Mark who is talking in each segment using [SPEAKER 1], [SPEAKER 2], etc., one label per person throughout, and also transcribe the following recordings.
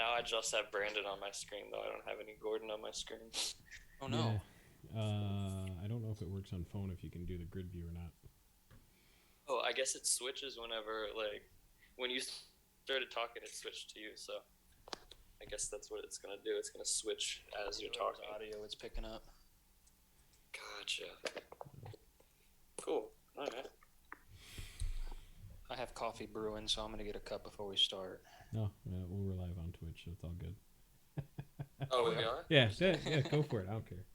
[SPEAKER 1] now I just have Brandon on my screen, though. I don't have any Gordon on my screen.
[SPEAKER 2] Oh no.
[SPEAKER 3] Yeah. I don't know if it works on phone if you can do the grid view or not.
[SPEAKER 1] Oh, I guess it switches whenever, like, when you started talking, it switched to you, so I guess that's what it's going to do. It's going to switch as you're talking.
[SPEAKER 2] Audio it's picking up.
[SPEAKER 1] Gotcha. Cool. All right.
[SPEAKER 2] I have coffee brewing, so I'm going to get a cup before we start.
[SPEAKER 3] No, we're live on Twitch, so it's all good.
[SPEAKER 1] Oh, we are?
[SPEAKER 3] Yeah, go for it. I don't care.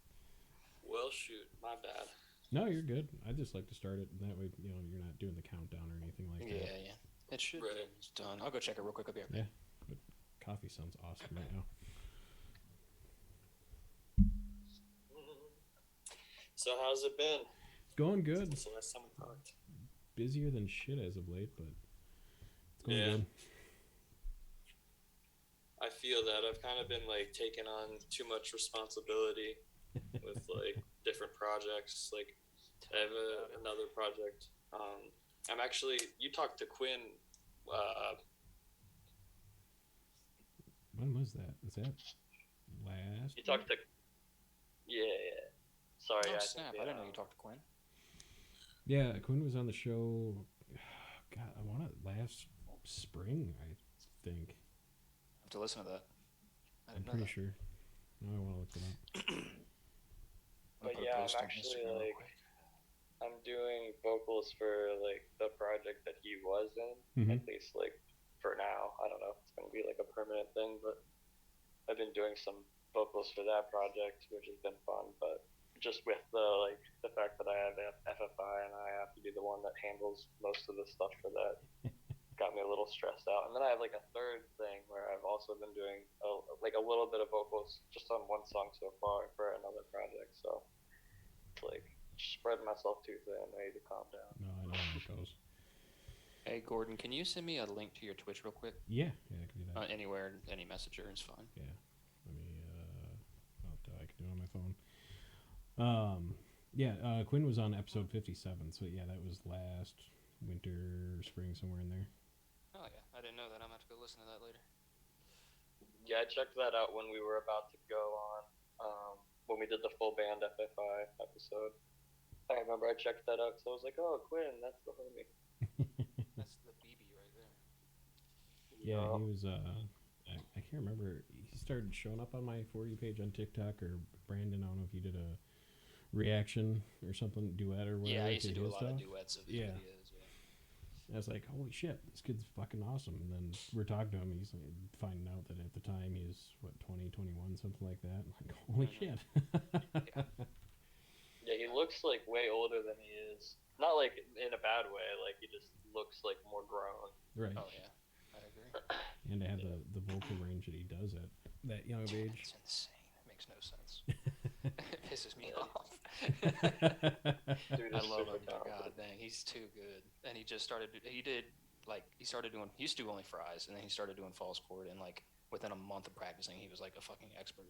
[SPEAKER 1] Well, shoot. My bad.
[SPEAKER 3] No, you're good. I just like to start it, and that way, you're not doing the countdown or anything like that.
[SPEAKER 2] Yeah. It should be done. I'll go check it real quick. I'll be right back.
[SPEAKER 3] Yeah, but coffee sounds awesome right now.
[SPEAKER 1] So how's it been?
[SPEAKER 3] Going good.
[SPEAKER 1] Since the last time we talked.
[SPEAKER 3] Busier than shit as of late, but it's going good.
[SPEAKER 1] I feel that I've kind of been like taking on too much responsibility with like different projects. Like I have another project. I'm actually. You talked to Quinn.
[SPEAKER 3] When was that? Was that last?
[SPEAKER 1] You talked to. Yeah. Sorry.
[SPEAKER 2] Oh, snap. I didn't know you talked to Quinn.
[SPEAKER 3] Yeah, Quinn was on the show. God, I want it last spring, I think.
[SPEAKER 2] I have to listen to that.
[SPEAKER 3] I'm pretty sure. Now I want to look it up.
[SPEAKER 1] But yeah, I'm actually like, I'm doing vocals for like the project that he was in, at least like for now. I don't know if it's gonna be like a permanent thing, but I've been doing some vocals for that project, which has been fun. But just with the fact that I have FFI and I have to be the one that handles most of the stuff for that, got me a little stressed out. And then I have like a third thing where I've also been doing a little bit of vocals just on one song so far for another project. So it's like spreading myself too thin. I need to calm down.
[SPEAKER 3] No, I know how it goes.
[SPEAKER 2] Hey Gordon, can you send me a link to your Twitch real quick?
[SPEAKER 3] Yeah, I can do that.
[SPEAKER 2] Anywhere, any messenger is fine.
[SPEAKER 3] Yeah, let me. I can do it on my phone. Quinn was on episode 57, so yeah, that was last winter, spring, somewhere in there.
[SPEAKER 2] Oh yeah, I didn't know that. I'm gonna have to go listen to that later.
[SPEAKER 1] Yeah, I checked that out when we were about to go on. When we did the full band FFI episode, I remember I checked that out, so I was like, "Oh, Quinn, that's the homie."
[SPEAKER 2] That's the BB right there.
[SPEAKER 3] Yeah, he was. I can't remember. He started showing up on my For You page on TikTok, or Brandon. I don't know if you did a reaction or something, duet or whatever.
[SPEAKER 2] Yeah, I used to do a lot of duets of his videos.
[SPEAKER 3] I was like, holy shit, this kid's fucking awesome. And then we're talking to him, he's like, finding out that at the time he was, 20, 21, something like that. I'm like, holy shit.
[SPEAKER 1] Yeah, he looks like way older than he is. Not like in a bad way, like he just looks like more grown.
[SPEAKER 3] Right.
[SPEAKER 2] Oh, yeah. I agree.
[SPEAKER 3] And to have the vocal range that he does at that young of age.
[SPEAKER 2] It's insane. It makes no sense. It pisses me off.
[SPEAKER 1] Dude,
[SPEAKER 2] I love him. God dang, he's too good. And he just started. He started doing. He used to do only fries, and then he started doing false chord. And like within a month of practicing, he was like a fucking expert.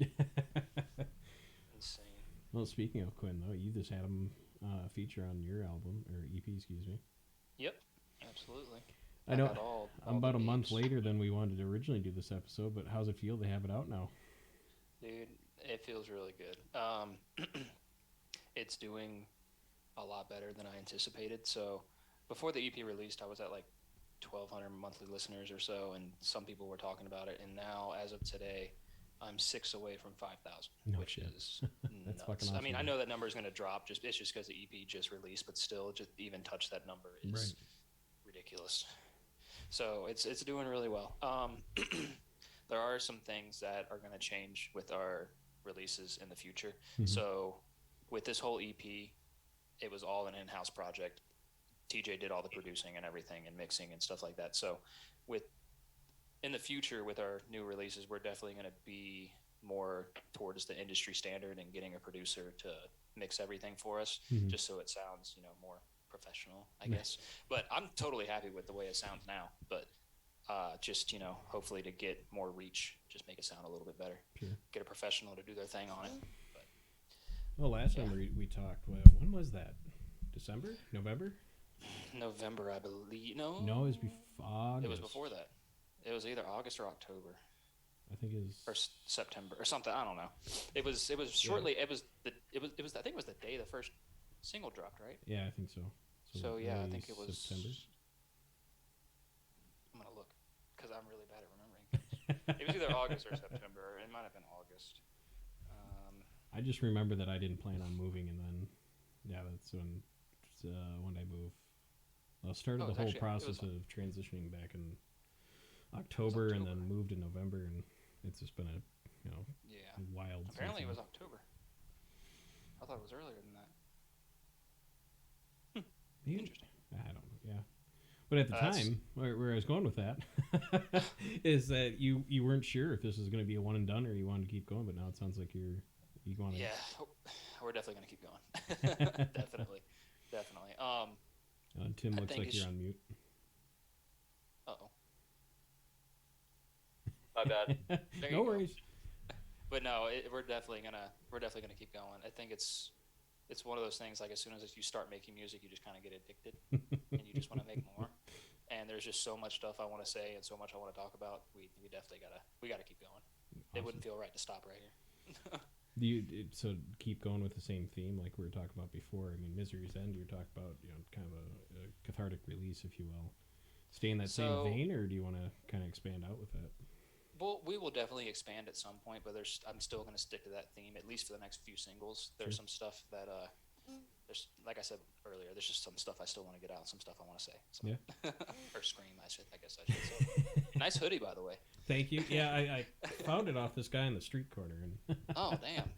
[SPEAKER 2] Insane.
[SPEAKER 3] Well, speaking of Quinn, though, you just had him feature on your album or EP, excuse me.
[SPEAKER 2] Yep, absolutely.
[SPEAKER 3] I know. I'm about a month later than we wanted to originally do this episode, but how's it feel to have it out now?
[SPEAKER 2] Dude, it feels really good. It's doing a lot better than I anticipated. So before the EP released, I was at like 1,200 monthly listeners or so, and some people were talking about it. And now, as of today, I'm 6 away from 5,000, which is
[SPEAKER 3] That's
[SPEAKER 2] nuts.
[SPEAKER 3] fucking awesome.
[SPEAKER 2] I mean, I know that number is going to drop. It's just because the EP just released, but still, just even touch that number is ridiculous. So it's doing really well. There are some things that are going to change with our releases in the future. So with this whole EP, it was all an in-house project. TJ did all the producing and everything and mixing and stuff like that. So in the future with our new releases, we're definitely going to be more towards the industry standard and getting a producer to mix everything for us, just so it sounds, more professional, I guess. But I'm totally happy with the way it sounds now. But just, hopefully to get more reach, just make it sound a little bit better.
[SPEAKER 3] Sure.
[SPEAKER 2] Get a professional to do their thing on it. But,
[SPEAKER 3] well, last time we talked, when was that? December? November?
[SPEAKER 2] November, I believe. No,
[SPEAKER 3] it was before August.
[SPEAKER 2] It was before that. It was either August or October.
[SPEAKER 3] I think is
[SPEAKER 2] or September or something. I don't know. It was shortly.
[SPEAKER 3] Yeah.
[SPEAKER 2] It was I think it was the day the first single dropped, right?
[SPEAKER 3] Yeah, I think so.
[SPEAKER 2] So yeah, I
[SPEAKER 3] early
[SPEAKER 2] think it was
[SPEAKER 3] September.
[SPEAKER 2] I'm gonna look because I'm really bad at remembering things. It was either August or September. Or it might have been August.
[SPEAKER 3] I just remember that I didn't plan on moving, and then yeah, that's when I moved. I started the whole process of transitioning back in October, and then moved in November, and it's just been a wild.
[SPEAKER 2] Apparently it was October. I thought it was earlier than that. Interesting.
[SPEAKER 3] I don't know. Yeah, but at the time, where I was going with that is that you weren't sure if this was going to be a one and done or you wanted to keep going, but now it sounds like you want to.
[SPEAKER 2] Yeah, we're definitely going to keep going. Definitely.
[SPEAKER 3] Tim looks like you're on mute.
[SPEAKER 2] Uh-oh.
[SPEAKER 1] My bad.
[SPEAKER 3] No worries.
[SPEAKER 2] But no, we're definitely gonna keep going. I think it's one of those things. Like as soon as you start making music, you just kind of get addicted, and you just want to make more. And there's just so much stuff I want to say and so much I want to talk about. We definitely gotta keep going. Awesome. It wouldn't feel right to stop right here.
[SPEAKER 3] So keep going with the same theme like we were talking about before. I mean, Misery's End, you're talking about kind of a cathartic release, if you will. Stay in that same vein, or do you want to kind of expand out with that?
[SPEAKER 2] Well, we will definitely expand at some point, but I'm still going to stick to that theme, at least for the next few singles. There's some stuff that, there's, like I said earlier, there's just some stuff I still want to get out, some stuff I want to say. So.
[SPEAKER 3] Yeah.
[SPEAKER 2] Or scream, I guess I should say. Nice hoodie, by the way.
[SPEAKER 3] Thank you. Yeah, I found it off this guy in the street corner. And
[SPEAKER 2] oh, damn.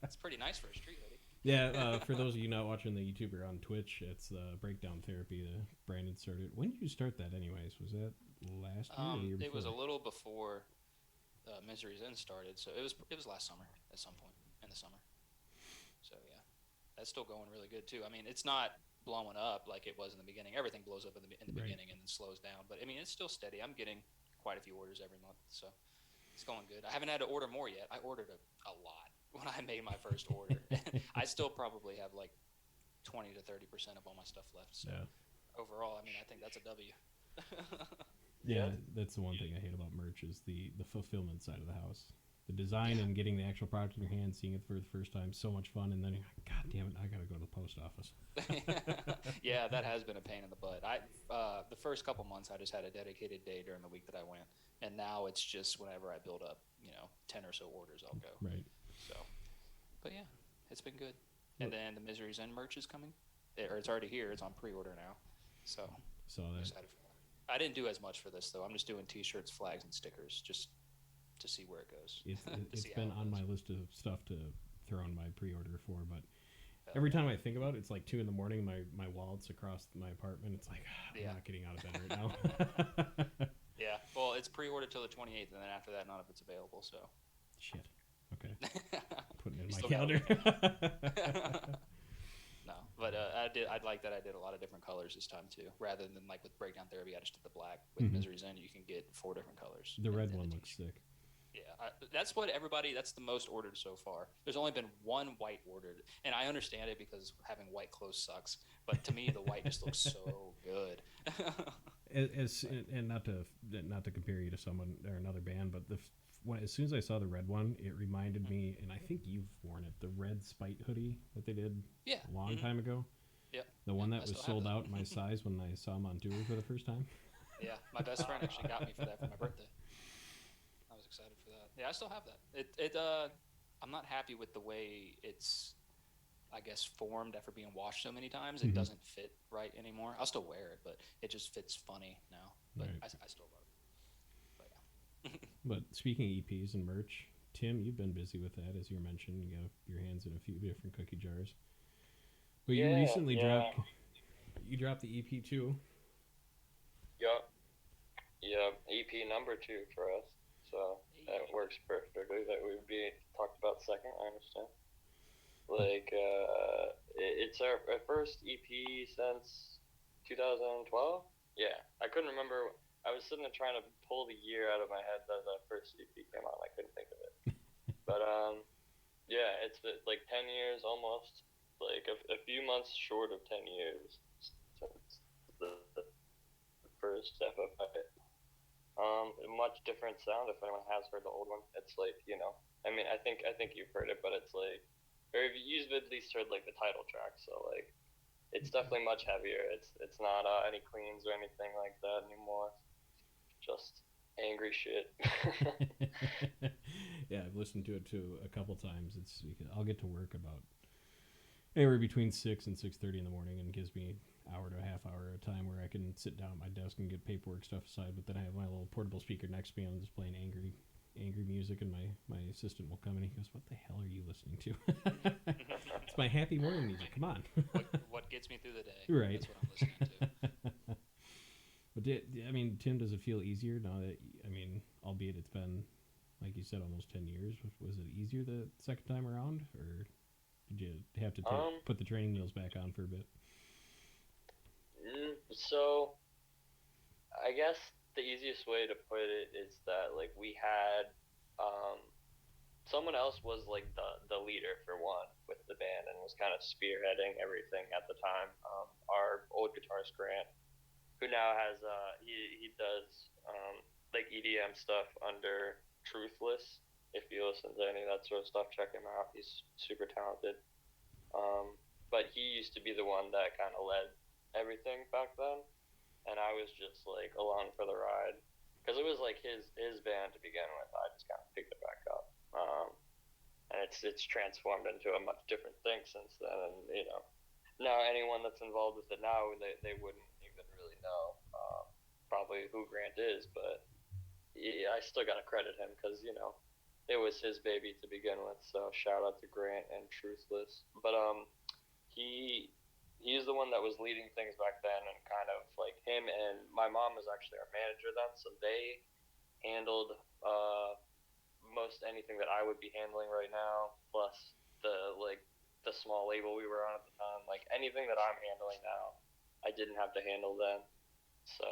[SPEAKER 2] It's pretty nice for a street hoodie.
[SPEAKER 3] Yeah, for those of you not watching the YouTuber on Twitch, it's Breakdown Therapy that Brandon started. When did you start that anyways? Was that last year or the year before?
[SPEAKER 2] It was a little before Misery's End started, so it was last summer at some point in the summer. So yeah, that's still going really good too. I mean, it's not blowing up like it was in the beginning. Everything blows up in the beginning and then slows down, but I mean, it's still steady. I'm getting quite a few orders every month, so it's going good. I haven't had to order more yet. I ordered a lot when I made my first order. I still probably have like 20 to 30% of all my stuff left. So overall, I mean, I think that's a W.
[SPEAKER 3] Yeah, that's the one thing I hate about merch is the fulfillment side of the house. The design and getting the actual product in your hand, seeing it for the first time, so much fun, and then you're like, God damn it, I gotta go to the post office.
[SPEAKER 2] Yeah, that has been a pain in the butt. The first couple months I just had a dedicated day during the week that I went, and now it's just whenever I build up, 10 or so orders, I'll go.
[SPEAKER 3] Right.
[SPEAKER 2] So, but yeah, it's been good. And then the Misery's End merch is coming, or it's already here. It's on pre-order now. So I'm excited for that. I didn't do as much for this though. I'm just doing T-shirts, flags, and stickers just to see where it goes.
[SPEAKER 3] It's been on my list of stuff to throw in my pre-order for, but every time I think about it, it's like 2 a.m. My wallet's across my apartment. It's like I'm not getting out of bed right now.
[SPEAKER 2] Yeah, well, it's pre-ordered till the 28th, and then after that, none of it's available. So
[SPEAKER 3] shit. Okay. Putting it in my calendar.
[SPEAKER 2] No, but I like that I did a lot of different colors this time too, rather than like with Breakdown Therapy, I just did the black. With Misery's End, you can get 4 different colors.
[SPEAKER 3] The red one looks sick.
[SPEAKER 2] Yeah, that's the most ordered so far. There's only been one white ordered, and I understand it because having white clothes sucks. But to me, the white just looks so good.
[SPEAKER 3] And not to compare you to someone or another band, but as soon as I saw the red one, it reminded me, and I think you've worn it, the red Spite hoodie that they did a long time ago.
[SPEAKER 2] Yeah,
[SPEAKER 3] the one that was sold out my size when I saw them on tour for the first time.
[SPEAKER 2] Yeah, my best friend actually got me for that for my birthday. I was excited for that. Yeah, I still have that. I'm not happy with the way it's, I guess, formed after being washed so many times. It doesn't fit right anymore. I'll still wear it, but it just fits funny now. But I still love it. But yeah.
[SPEAKER 3] But speaking of EPs and merch, Tim, you've been busy with that, as you mentioned. You got your hands in a few different cookie jars. But you recently dropped the EP too.
[SPEAKER 1] Yep, EP number 2 for us. So that works perfectly. That would be talked about second. I understand. Like, it's our first EP since 2012. Yeah, I couldn't remember. I was sitting there trying to pull the year out of my head that the first EP came out. I couldn't think of it. But yeah, it's like 10 years almost. Like a few months short of 10 years since the first FFI. A much different sound if anyone has heard the old one. It's like, you know, I mean, I think you've heard it, but it's like, or you've at least heard like the title track. So like, it's definitely much heavier. It's not any cleans or anything like that anymore. Just angry shit.
[SPEAKER 3] Yeah, I've listened to it too a couple times. I'll get to work about anywhere between 6 and 6:30 in the morning, and gives me hour to a half hour of time where I can sit down at my desk and get paperwork stuff aside. But then I have my little portable speaker next to me, and I'm just playing angry music, and my assistant will come in and he goes, "What the hell are you listening to?" It's my happy morning music. Come on.
[SPEAKER 2] what gets me through the day?
[SPEAKER 3] Right.
[SPEAKER 2] That's what I'm listening to.
[SPEAKER 3] But I mean, Tim, does it feel easier now that, I mean, albeit it's been, like you said, almost 10 years? Was it easier the second time around, or did you have to put the training wheels back on for a bit?
[SPEAKER 1] So, I guess the easiest way to put it is that like we had someone else was like the leader for one with the band and was kind of spearheading everything at the time. Our old guitarist Grant, who now has he does like EDM stuff under Truthless. If you listen to any of that sort of stuff, check him out. He's super talented. But he used to be the one that kind of led everything back then, and I was just like along for the ride because it was like his band to begin with. I just kind of picked it back up, and it's transformed into a much different thing since then. And you know, now anyone that's involved with it now, they wouldn't even really know probably who Grant is, but yeah, I still gotta credit him because you know it was his baby to begin with. So shout out to Grant and Truthless. But he's the one that was leading things back then, and kind of like him and my mom was actually our manager then, so they handled most anything that I would be handling right now, plus the small label we were on at the time. Like anything that I'm handling now, I didn't have to handle then. So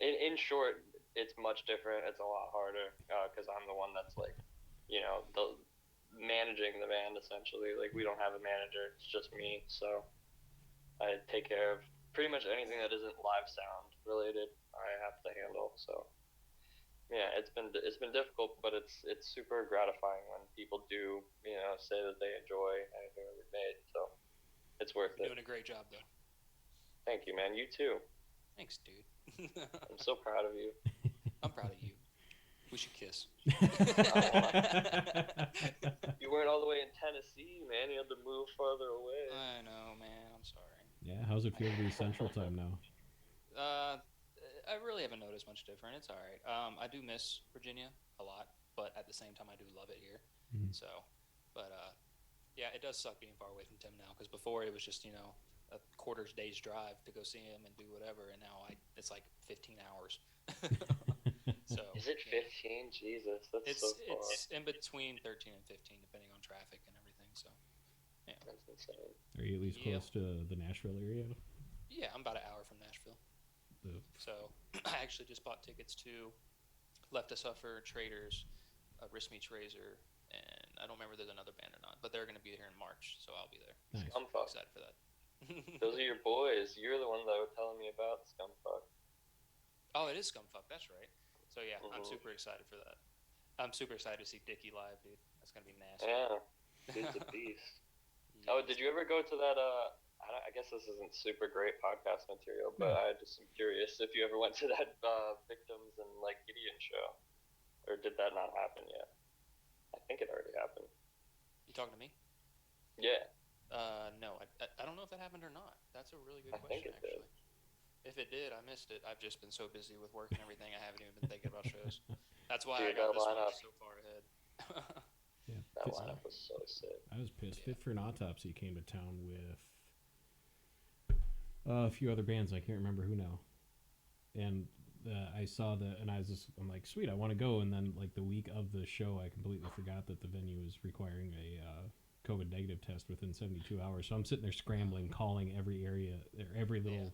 [SPEAKER 1] in short, it's much different. It's a lot harder because I'm the one that's like, you know, the managing the band essentially. Like we don't have a manager, it's just me. So I take care of pretty much anything that isn't live sound related. I have to handle. So yeah, it's been difficult, but it's super gratifying when people do, you know, say that they enjoy anything that we've made. So it's worth
[SPEAKER 2] You're
[SPEAKER 1] it.
[SPEAKER 2] Doing a great job though.
[SPEAKER 1] Thank you, man. You too.
[SPEAKER 2] Thanks, dude.
[SPEAKER 1] I'm so proud of you.
[SPEAKER 2] I'm proud of you. We should kiss.
[SPEAKER 1] You weren't all the way in Tennessee, man. You had to move farther away.
[SPEAKER 2] I know, man. I'm sorry.
[SPEAKER 3] Yeah, how's it feel to be Central Time now?
[SPEAKER 2] I really haven't noticed much different. It's all right. I do miss Virginia a lot, but at the same time, I do love it here.
[SPEAKER 3] Mm-hmm.
[SPEAKER 2] So, but yeah, it does suck being far away from Tim now, because before it was just, you know, a quarter's day's drive to go see him and do whatever, and now it's like 15 hours. So
[SPEAKER 1] is it 15? Jesus, that's so far.
[SPEAKER 2] It's in between 13 and 15, depending on traffic and everything. So yeah,
[SPEAKER 1] that's insane.
[SPEAKER 3] Are you at least close to the Nashville area?
[SPEAKER 2] Yeah, I'm about an hour from Nashville. So I actually just bought tickets to Left to Suffer, Traders, Wrist Meets Razor, and I don't remember if there's another band or not, but they're going to be here in March, so I'll be there.
[SPEAKER 3] Nice.
[SPEAKER 2] So I'm excited for that.
[SPEAKER 1] Those are your boys. You're the one that were telling me about Scumfuck.
[SPEAKER 2] Oh, it is Scumfuck. That's right. So yeah, I'm super excited for that. I'm super excited to see Dickie live, dude. That's gonna be nasty.
[SPEAKER 1] Yeah, dude's a beast. Oh, did you ever go to that? I guess this isn't super great podcast material, but I just am curious if you ever went to that Victims and like Gideon show, or did that not happen yet? I think it already happened.
[SPEAKER 2] You talking to me?
[SPEAKER 1] Yeah.
[SPEAKER 2] No, I don't know if that happened or not. That's a really good
[SPEAKER 1] I
[SPEAKER 2] question,
[SPEAKER 1] think it
[SPEAKER 2] actually.
[SPEAKER 1] did.
[SPEAKER 2] If it did, I missed it. I've just been so busy with work and everything, I haven't even been thinking about shows. That's why
[SPEAKER 1] Dude,
[SPEAKER 2] I got this
[SPEAKER 1] lineup
[SPEAKER 2] one so far ahead.
[SPEAKER 3] Yeah,
[SPEAKER 1] that lineup was so sick.
[SPEAKER 3] I was pissed. Fit for an Autopsy came to town with a few other bands. I can't remember who now. And I saw and I'm like, sweet, I want to go. And then like the week of the show, I completely forgot that the venue was requiring a COVID negative test within 72 hours. So I'm sitting there scrambling, calling every area, every little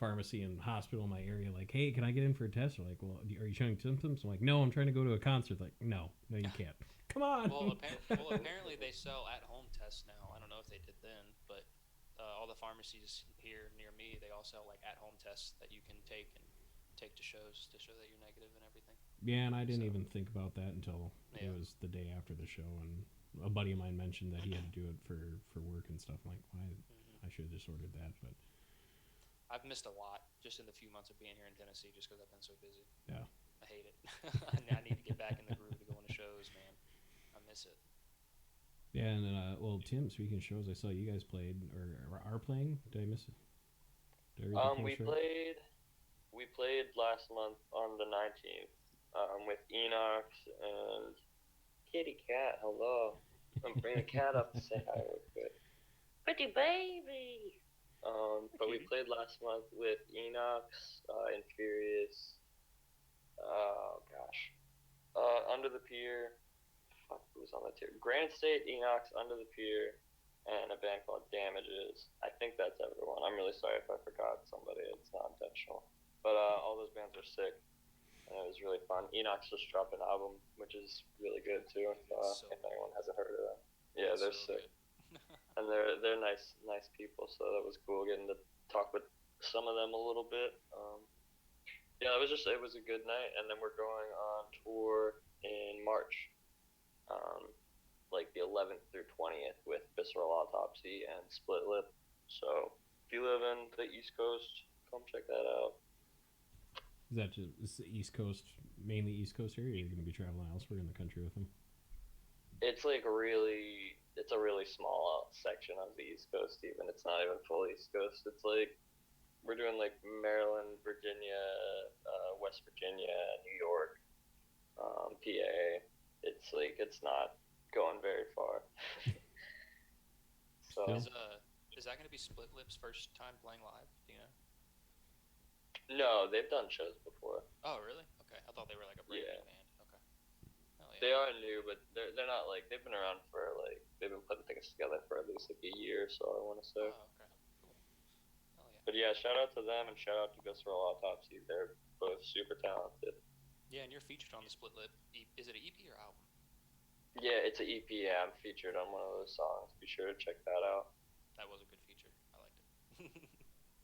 [SPEAKER 3] pharmacy and hospital in my area, like, hey, can I get in for a test? They're like, well, are you showing symptoms? I'm like, no, I'm trying to go to a concert. Like, no, you can't. Come on.
[SPEAKER 2] Well, apparently they sell at-home tests now. I don't know if they did then, but all the pharmacies here near me, they all sell like at-home tests that you can take and take to shows to show that you're negative and everything.
[SPEAKER 3] Yeah, and I didn't even think about that until it was the day after the show, and a buddy of mine mentioned that he had to do it for work and stuff. I'm like, why? I should have just ordered that, but
[SPEAKER 2] I've missed a lot just in the few months of being here in Tennessee, just because I've been so busy.
[SPEAKER 3] Yeah,
[SPEAKER 2] I hate it. I need to get back in the groove to going to shows, man. I miss it.
[SPEAKER 3] Yeah, and then well, Tim, speaking of shows, I saw you guys played or are playing. Did I miss it?
[SPEAKER 1] We played last month on the 19th with Enox and Kitty Cat. Hello, I'm bringing the cat up to say hi real quick. Pretty baby. But we played last month with Enox, Infurious. Oh gosh, Under the Pier. Fuck, who was on the tier? Granite State, Enox, Under the Pier, and a band called Damages. I think that's everyone. I'm really sorry if I forgot somebody. It's not intentional. But all those bands are sick, and it was really fun. Enox just dropped an album, which is really good too. If anyone hasn't heard of them, yeah, they're so sick, and they're nice people. So that was cool getting to talk with some of them a little bit. Yeah, it was a good night, and then we're going on tour in March, like the 11th through 20th with Visceral Autopsy and Split Lip. So if you live in the East Coast, come check that out.
[SPEAKER 3] Is that just the East Coast, mainly East Coast area? Or are you going to be traveling elsewhere in the country with them?
[SPEAKER 1] It's like it's a really small section of the East Coast. Even it's not even full East Coast. It's like we're doing like Maryland, Virginia, West Virginia, New York, PA. It's like it's not going very far. So
[SPEAKER 2] is that going to be Split Lip's first time playing live? Do you know?
[SPEAKER 1] No, they've done shows before.
[SPEAKER 2] Oh, really? Okay, I thought they were like a brand new band. Okay. Hell yeah.
[SPEAKER 1] They are new, but they're not like they've been around for like they've been putting things together for at least like a year, so I want to say.
[SPEAKER 2] Oh, okay. Cool. Hell yeah.
[SPEAKER 1] But yeah, shout out to them and shout out to Visceral Autopsy. They're both super talented.
[SPEAKER 2] Yeah, and you're featured on the Split Lip. Is it an EP or album?
[SPEAKER 1] Yeah, it's an EP. Yeah, I'm featured on one of those songs. Be sure to check that out.
[SPEAKER 2] That was a good feature. I liked it.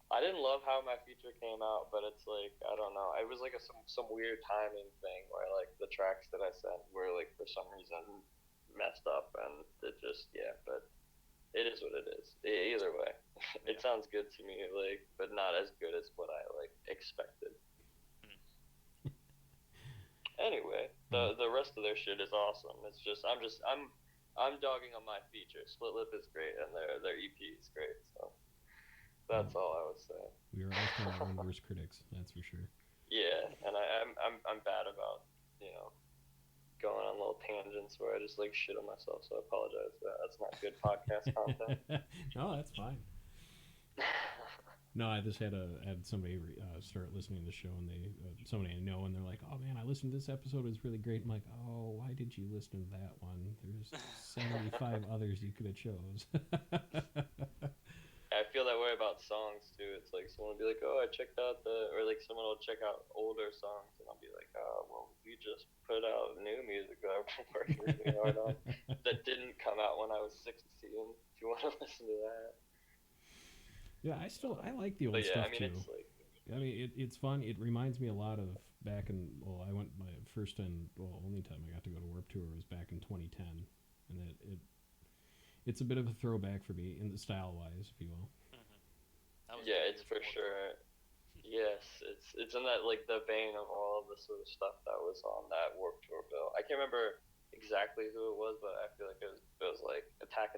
[SPEAKER 1] I didn't love how my feature came out, but it's like I don't know. It was like some weird timing thing where like the tracks that I sent were like for some reason messed up, and it just But it is what it is. Either way, it sounds good to me, like, but not as good as what I like expected. Anyway, the rest of their shit is awesome. It's just I'm dogging on my feature. Split Lip is great, and their EP is great. So. That's all I would say.
[SPEAKER 3] We are all our own worst critics, that's for sure.
[SPEAKER 1] Yeah, and I'm bad about, going on little tangents where I just like shit on myself, so I apologize for that. That's not good podcast content.
[SPEAKER 3] No, that's fine. No, I just had somebody start listening to the show, and they somebody I know, and they're like, "Oh man, I listened to this episode. It was really great." I'm like, "Oh, why did you listen to that one? There's 75 others you could have chose."
[SPEAKER 1] I feel that way about songs too. It's like someone will be like, "Oh, I checked out or like someone will check out older songs, and I'll be like, "Oh, well, we just put out new music that I've worked really hard on that didn't come out when I was 16. If you want to listen to that."
[SPEAKER 3] Yeah, I like the old stuff too.
[SPEAKER 1] It's like,
[SPEAKER 3] it's fun. It reminds me a lot of back in. Well, I went my first and only time I got to go to Warped Tour was back in 2010, and it's a bit of a throwback for me in the style-wise, if you will.
[SPEAKER 2] Mm-hmm.
[SPEAKER 1] Yeah, it's for sure. Yes, it's in that like the vein of all of the sort of stuff that was on that Warped Tour bill. I can't remember exactly who it was, but I feel like it was like Attack,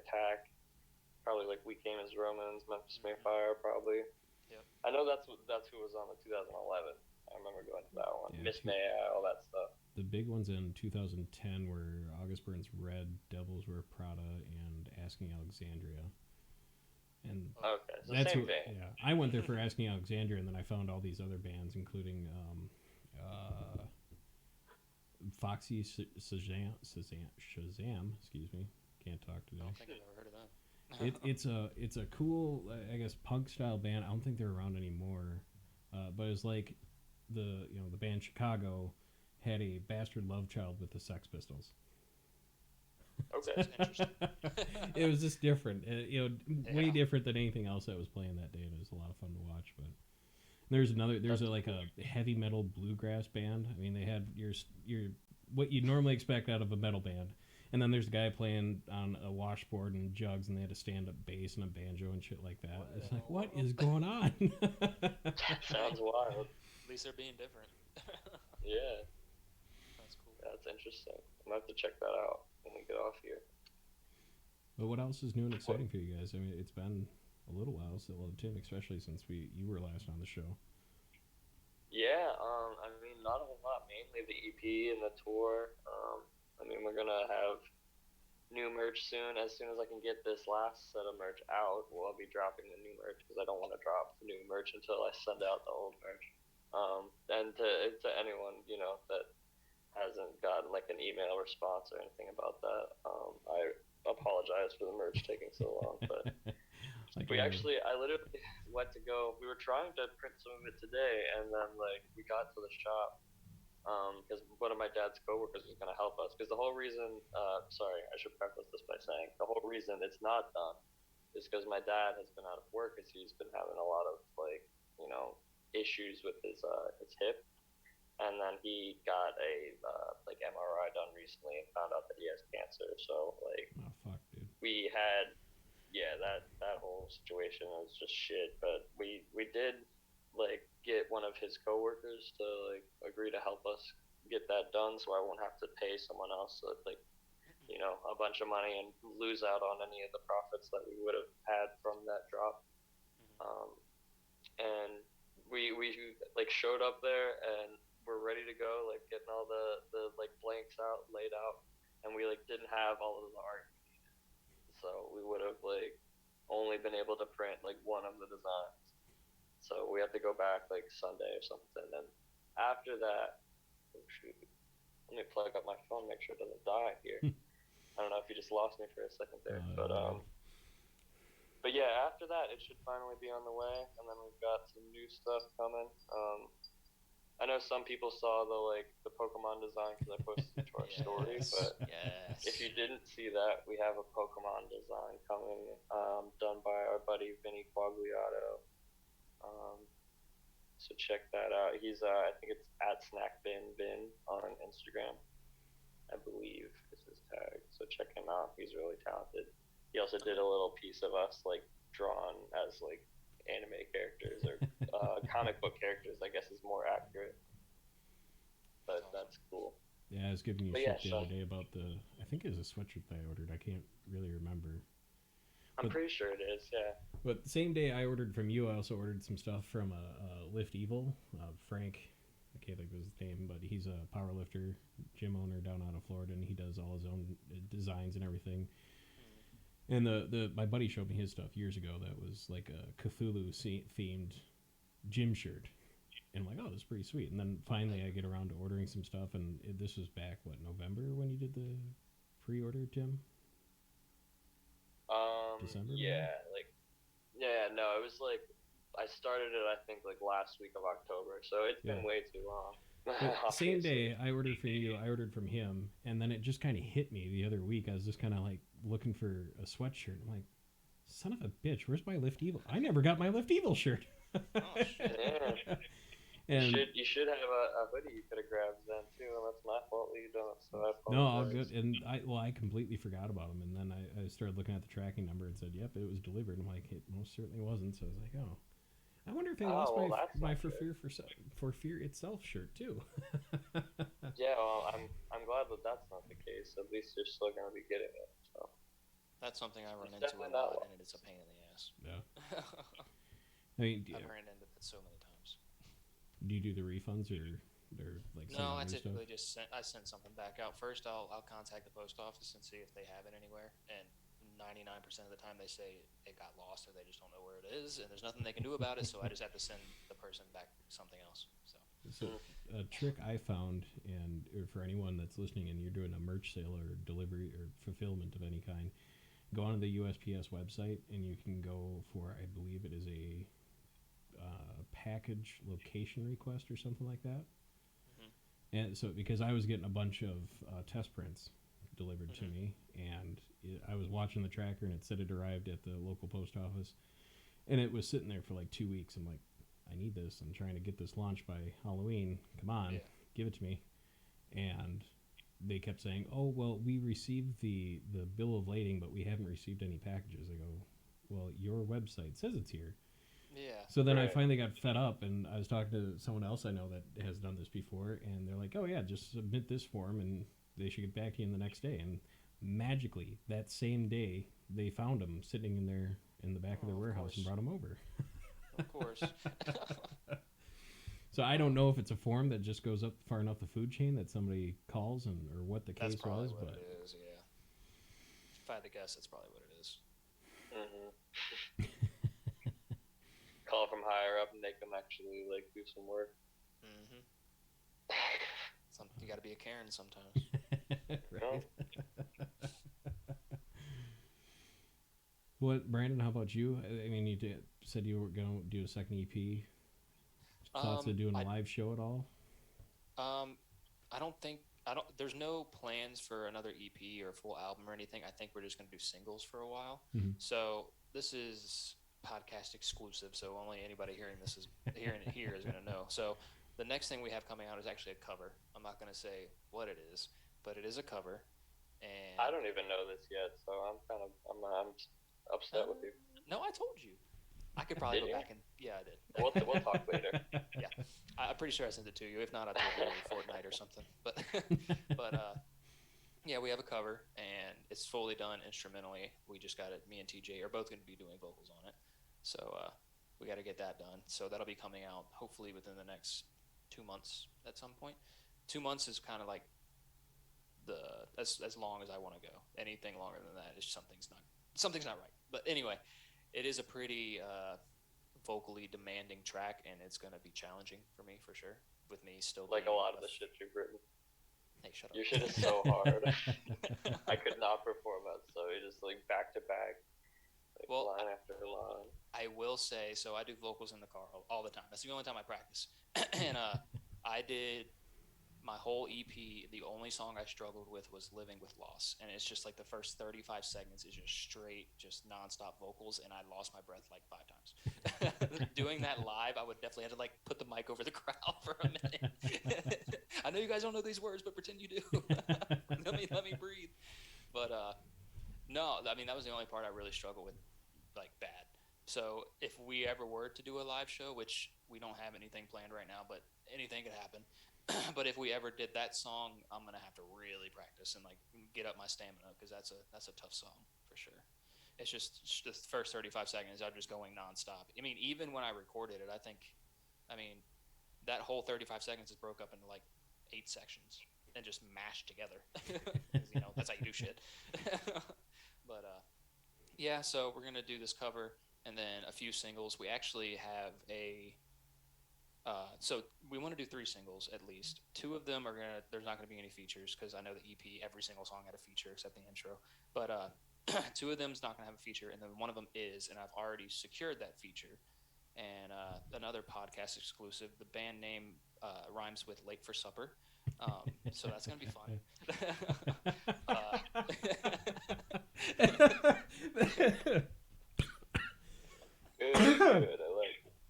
[SPEAKER 1] probably like We Came as Romans, Memphis Mayfire, probably.
[SPEAKER 2] Yep.
[SPEAKER 1] I know that's who was on the 2011. I remember going to that one.
[SPEAKER 3] Yeah,
[SPEAKER 1] Miss May, all that stuff.
[SPEAKER 3] The big ones in 2010 were August Burns Red, Devils Wear Prada, and Asking Alexandria. And
[SPEAKER 1] okay, so
[SPEAKER 3] that's
[SPEAKER 1] same vein.
[SPEAKER 3] Yeah, I went there for Asking Alexandria, and then I found all these other bands, including Foxy Shazam. Excuse me, can't talk today.
[SPEAKER 2] I don't think I've ever heard of that.
[SPEAKER 3] It's a cool, I guess, punk style band. I don't think they're around anymore, but it's like the band Chicago had a bastard love child with the Sex Pistols.
[SPEAKER 1] Okay.
[SPEAKER 3] It was just different, way different than anything else that was playing that day. And it was a lot of fun to watch. But There's a heavy metal bluegrass band. I mean, they had your what you'd normally expect out of a metal band. And then there's a guy playing on a washboard and jugs, and they had a stand-up bass and a banjo and shit like that. Wow. It's like, what is going on?
[SPEAKER 1] Sounds wild.
[SPEAKER 2] At least they're being different.
[SPEAKER 1] Yeah.
[SPEAKER 2] That's cool.
[SPEAKER 1] That's interesting. I'm going to have to check that out when we get off here.
[SPEAKER 3] But what else is new and exciting for you guys? I mean, it's been a little while, Tim, especially since you were last on the show.
[SPEAKER 1] Yeah, I mean, not a whole lot. Mainly the EP and the tour. I mean, we're gonna have new merch soon. As soon as I can get this last set of merch out, I'll be dropping the new merch because I don't want to drop the new merch until I send out the old merch. And to anyone, you know, that hasn't gotten like an email response or anything about that, I apologize for the merch taking so long, but. I literally went to go. We were trying to print some of it today, and then like we got to the shop because one of my dad's coworkers was going to help us. Because the whole reason, sorry, I should preface this by saying the whole reason it's not done is because my dad has been out of work because he's been having a lot of like issues with his hip, and then he got a like MRI done recently and found out that he has cancer. So like,
[SPEAKER 3] oh fuck, dude.
[SPEAKER 1] We had. Yeah, that whole situation was just shit. But we did like get one of his coworkers to like agree to help us get that done, so I won't have to pay someone else like a bunch of money and lose out on any of the profits that we would have had from that drop. And we like showed up there and we're ready to go, like getting all the like blanks out laid out, and we like didn't have all of the art. So we would have like only been able to print like one of the designs. So we have to go back like Sunday or something. And after that, oh shoot, let me plug up my phone, make sure it doesn't die here. I don't know if you just lost me for a second there, but yeah, after that it should finally be on the way, and then we've got some new stuff coming. I know some people saw the Pokemon design because I posted it to our story, but if you didn't see that, we have a Pokemon design coming, done by our buddy Vinny Quagliato. So check that out. He's I think it's @snackbinbin on Instagram, I believe is his tag. So check him out. He's really talented. He also did a little piece of us like drawn as like anime characters or comic book characters, I guess is more accurate. But that's cool.
[SPEAKER 3] Yeah, I was giving you shit the other day about I think it was a sweatshirt that I ordered. I can't really remember.
[SPEAKER 1] I'm pretty sure it is, yeah.
[SPEAKER 3] But the same day I ordered from you, I also ordered some stuff from Lift Evil. Frank, I can't think of his name, but he's a powerlifter, gym owner down out of Florida, and he does all his own designs and everything. And my buddy showed me his stuff years ago that was like a Cthulhu-themed gym shirt. And I'm like, oh, this is pretty sweet. And then finally I get around to ordering some stuff, and this was back, November when you did the pre-order, Tim? December?
[SPEAKER 1] No, it was like, I started it, I think, like last week of October, so it's been way too long.
[SPEAKER 3] Same day I ordered from you, I ordered from him, and then it just kind of hit me the other week. I was just kind of like looking for a sweatshirt. I'm like, son of a bitch, where's my Lift Evil? I never got my Lift Evil shirt.
[SPEAKER 2] Oh, shit.
[SPEAKER 1] Yeah. And you should have a hoodie you could have grabbed then too, and that's my fault that you don't. So I apologize.
[SPEAKER 3] No, all good. And I completely forgot about them, and then I started looking at the tracking number and said, yep, it was delivered. I'm like, it most certainly wasn't. So I was like, oh, I wonder if they lost my for fear itself shirt too.
[SPEAKER 1] Yeah, well, I'm glad that that's not the case. At least you're still going to be getting it. So
[SPEAKER 2] that's something I run into a lot, and it's a pain in the ass.
[SPEAKER 3] Yeah. I mean,
[SPEAKER 2] I've ran into that so many times.
[SPEAKER 3] Do you do the refunds or like?
[SPEAKER 2] No, I typically just send something back out. First, I'll contact the post office and see if they have it anywhere, and 99% of the time they say it got lost or they just don't know where it is, and there's nothing they can do about it. So I just have to send the person back something else. So
[SPEAKER 3] a trick I found, and for anyone that's listening and you're doing a merch sale or delivery or fulfillment of any kind, go on to the USPS website and you can go for, I believe it is a package location request or something like that. And so because I was getting a bunch of test prints delivered to me, and I was watching the tracker and it said it arrived at the local post office, and it was sitting there for like 2 weeks. I'm like, I need this. I'm trying to get this launched by Halloween. Come on, give it to me. And they kept saying, oh, well, we received the bill of lading, but we haven't received any packages. I go, well, your website says it's here.
[SPEAKER 2] Yeah.
[SPEAKER 3] So then I finally got fed up, and I was talking to someone else I know that has done this before, and they're like, oh, yeah, just submit this form, and they should get back to you the next day. And magically, that same day, they found them sitting in the back of their warehouse and brought them over.
[SPEAKER 2] Of course.
[SPEAKER 3] So I don't know if it's a form that just goes up far enough the food chain that somebody calls or what the case was.
[SPEAKER 2] What it is, yeah. If I had to guess, that's probably what it is.
[SPEAKER 1] Call from higher up and make them actually like do some work.
[SPEAKER 2] You got to be a Karen sometimes.
[SPEAKER 3] Right. What, Brandon? How about you? I mean, you said you were going to do a second EP. Thoughts of doing a live show at all?
[SPEAKER 2] There's no plans for another EP or full album or anything. I think we're just going to do singles for a while. So this is podcast exclusive, so only anybody hearing it here is going to know. So the next thing we have coming out is actually a cover. I'm not going to say what it is, but it is a cover. And
[SPEAKER 1] I don't even know this yet, so I'm upset with you.
[SPEAKER 2] No, I told you. I could probably go back and I did.
[SPEAKER 1] We'll talk later.
[SPEAKER 2] Yeah, I'm pretty sure I sent it to you. If not, I told you Fortnite or something. But yeah, we have a cover and it's fully done instrumentally. We just got it. Me and TJ are both going to be doing vocals on it, so we got to get that done. So that'll be coming out hopefully within the next 2 months at some point. 2 months is kind of like as long as I want to go. Anything longer than that is something's not right. But anyway, it is a pretty vocally demanding track, and it's going to be challenging for me for sure. With me still
[SPEAKER 1] like a lot of the shit you've written.
[SPEAKER 2] Hey, shut up.
[SPEAKER 1] Your shit is so hard. I could not perform that, so it's just like back to back, line after line.
[SPEAKER 2] I will say, so I do vocals in the car all the time. That's the only time I practice. And I did my whole EP. The only song I struggled with was Living with Loss. And it's just like the first 35 seconds is just straight, just nonstop vocals. And I lost my breath like 5 times. Doing that live, I would definitely have to like put the mic over the crowd for a minute. I know you guys don't know these words, but pretend you do. let me breathe. But no, I mean, that was the only part I really struggled with, like bad. So if we ever were to do a live show, which we don't have anything planned right now, but anything could happen. But if we ever did that song, I'm gonna have to really practice and like get up my stamina, because that's a tough song for sure. It's just the first 35 seconds I'm just going nonstop. I mean, even when I recorded it, I mean that whole 35 seconds is broke up into like 8 sections and just mashed together. That's how you do shit. But yeah, so we're gonna do this cover and then a few singles. We actually have so we want to do 3 singles at least. 2 of them there's not going to be any features, because I know the EP, every single song had a feature except the intro. But 2 of them is not going to have a feature, and then one of them is, and I've already secured that feature. And another podcast exclusive, the band name rhymes with Late for Supper. So that's going to be fun.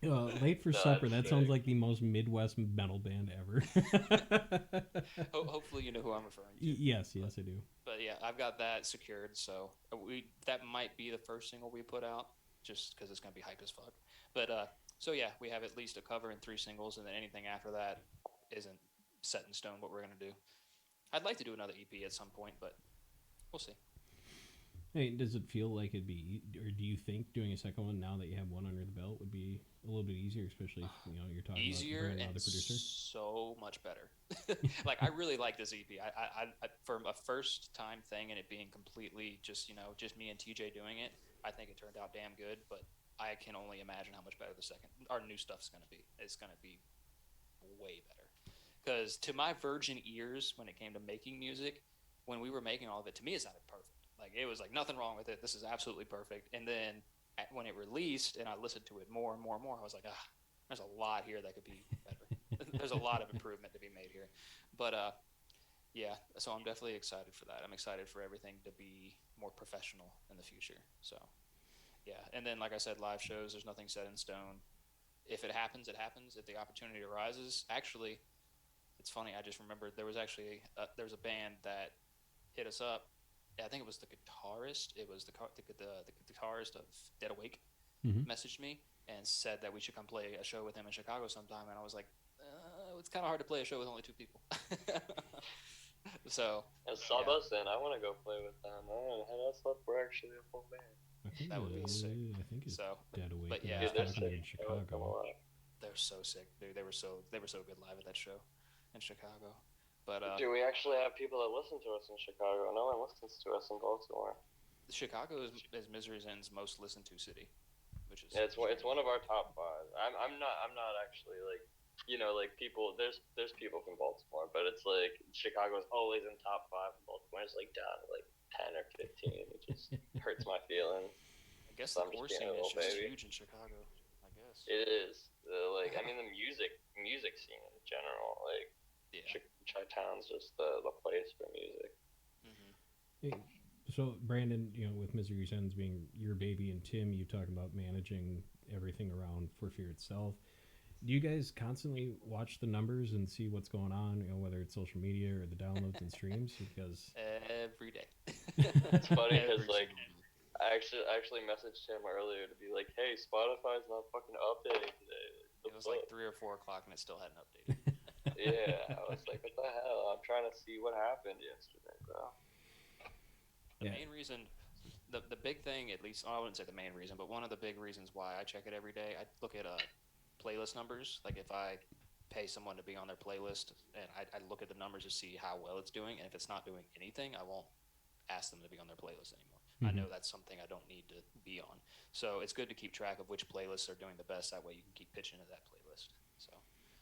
[SPEAKER 1] Good.
[SPEAKER 3] Late for Supper. That sounds like the most Midwest metal band ever.
[SPEAKER 2] Hopefully you know who I'm referring to.
[SPEAKER 3] Yes, I do.
[SPEAKER 2] But yeah, I've got that secured, so that might be the first single we put out, just because it's going to be hype as fuck. But so yeah, we have at least a cover and 3 singles, and then anything after that isn't set in stone what we're going to do. I'd like to do another EP at some point, but we'll see.
[SPEAKER 3] Hey, does it feel like it'd be, or do you think doing a second one now that you have one under the belt would be a little bit easier, especially if you're talking
[SPEAKER 2] easier
[SPEAKER 3] about another producer?
[SPEAKER 2] So much better. Like, I really like this EP. I for a first time thing and it being completely just me and TJ doing it, I think it turned out damn good. But I can only imagine how much better our new stuff's going to be. It's going to be way better. Because to my virgin ears, when it came to making music, when we were making all of it, to me it sounded perfect. Like, it was like nothing wrong with it. This is absolutely perfect. And then when it released and I listened to it more and more and more, I was like, there's a lot here that could be better. There's a lot of improvement to be made here. But yeah, so I'm definitely excited for that. I'm excited for everything to be more professional in the future. So yeah, and then like I said, live shows, there's nothing set in stone. if it happens, it happens. If the opportunity arises, actually, it's funny. I just remembered there was actually there was a band that hit us up. I think it was the guitarist. It was the guitarist of Dead Awake messaged me and said that we should come play a show with him in Chicago sometime. And I was like, it's kind of hard to play a show with only 2 people. So
[SPEAKER 1] sub us in. I want to go play with them. Oh, that's up. We're actually a full band.
[SPEAKER 2] That would be sick.
[SPEAKER 3] I think it's Dead Awake.
[SPEAKER 2] But yeah,
[SPEAKER 3] they're in Chicago.
[SPEAKER 2] They're so sick. They were so good live at that show in Chicago. But
[SPEAKER 1] do we actually have people that listen to us in Chicago? No one listens to us in Baltimore.
[SPEAKER 2] Chicago is Misery's End's most listened to city, which is
[SPEAKER 1] it's one of our top 5. I'm not actually like, like people. There's people from Baltimore, but it's like Chicago's always in top 5. And Baltimore's like down to like 10 or 15. It just hurts my feelings.
[SPEAKER 2] I guess the core scene is just huge in Chicago. I guess
[SPEAKER 1] it is. Like I mean, the music scene in general, like. Yeah. Chi-Town's just the place for music.
[SPEAKER 3] Hey, so Brandon, with Misery's Ends being your baby, and Tim, you talking about managing everything around For Fear itself. Do you guys constantly watch the numbers and see what's going on? Whether it's social media or the downloads and streams, because
[SPEAKER 2] every day.
[SPEAKER 1] It's funny because like I actually messaged him earlier to be like, "Hey, Spotify's not fucking updating today."
[SPEAKER 2] It was like 3 or 4 o'clock and it still hadn't updated.
[SPEAKER 1] Yeah, I was like, what the hell? I'm trying to see what happened yesterday, bro.
[SPEAKER 2] The main reason, the big thing, at least, I wouldn't say the main reason, but one of the big reasons why I check it every day, I look at playlist numbers. Like if I pay someone to be on their playlist, and I look at the numbers to see how well it's doing, and if it's not doing anything, I won't ask them to be on their playlist anymore. I know that's something I don't need to be on. So it's good to keep track of which playlists are doing the best. That way you can keep pitching to that playlist. So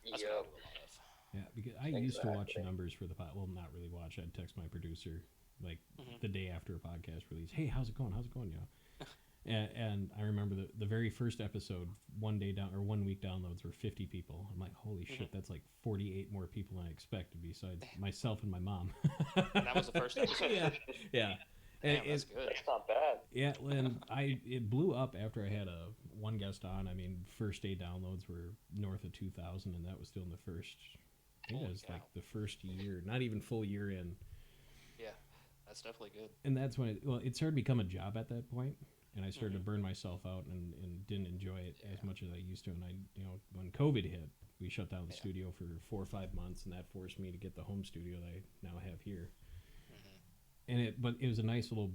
[SPEAKER 2] that's what I do a lot of.
[SPEAKER 3] Yeah, because I used to watch the numbers for the pod. Well, not really watch. I'd text my producer like the day after a podcast release. Hey, how's it going? And I remember the very first episode, 1 week downloads were 50 people. I'm like, holy shit, that's like 48 more people than I expected besides myself and my mom.
[SPEAKER 2] And that was the first episode?
[SPEAKER 3] Yeah.
[SPEAKER 2] Damn, that's good.
[SPEAKER 1] That's not bad.
[SPEAKER 3] Yeah, and it blew up after I had one guest on. I mean, first day downloads were north of 2,000, and that was still in the first. I think it was like the first year, not even full year in.
[SPEAKER 2] Yeah, that's definitely good.
[SPEAKER 3] And that's when it started to become a job at that point, and I started to burn myself out and didn't enjoy it as much as I used to. And when COVID hit, we shut down the studio for 4 or 5 months, and that forced me to get the home studio that I now have here. But it was a nice little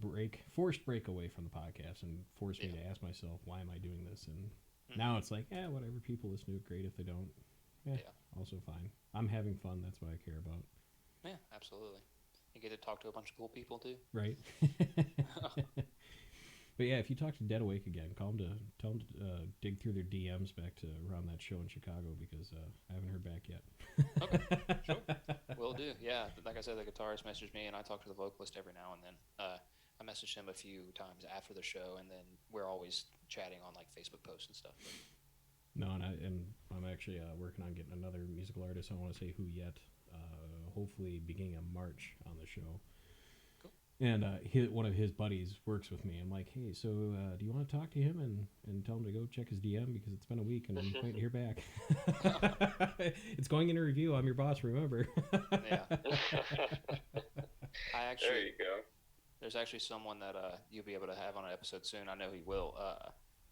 [SPEAKER 3] forced break away from the podcast, and forced me to ask myself, why am I doing this? And now it's like, whatever, people listen to it, great. If they don't, also fine. I'm having fun. That's what I care about.
[SPEAKER 2] Yeah, absolutely. You get to talk to a bunch of cool people too.
[SPEAKER 3] Right. But yeah, if you talk to Dead Awake again, tell them to dig through their DMs back to around that show in Chicago, because I haven't heard back yet.
[SPEAKER 2] Okay, sure. Will do. Yeah, like I said, the guitarist messaged me, and I talk to the vocalist every now and then. I messaged him a few times after the show, and then we're always chatting on like Facebook posts and stuff.
[SPEAKER 3] No, and I'm actually working on getting another musical artist. I don't want to say who yet. Hopefully beginning of March on the show.
[SPEAKER 2] Cool.
[SPEAKER 3] And one of his buddies works with me. I'm like, hey, so do you want to talk to him and tell him to go check his DM, because it's been a week and I'm waiting to hear back. It's going in a review. I'm your boss, remember?
[SPEAKER 2] Yeah.
[SPEAKER 1] There you go.
[SPEAKER 2] There's actually someone that you'll be able to have on an episode soon. I know he will.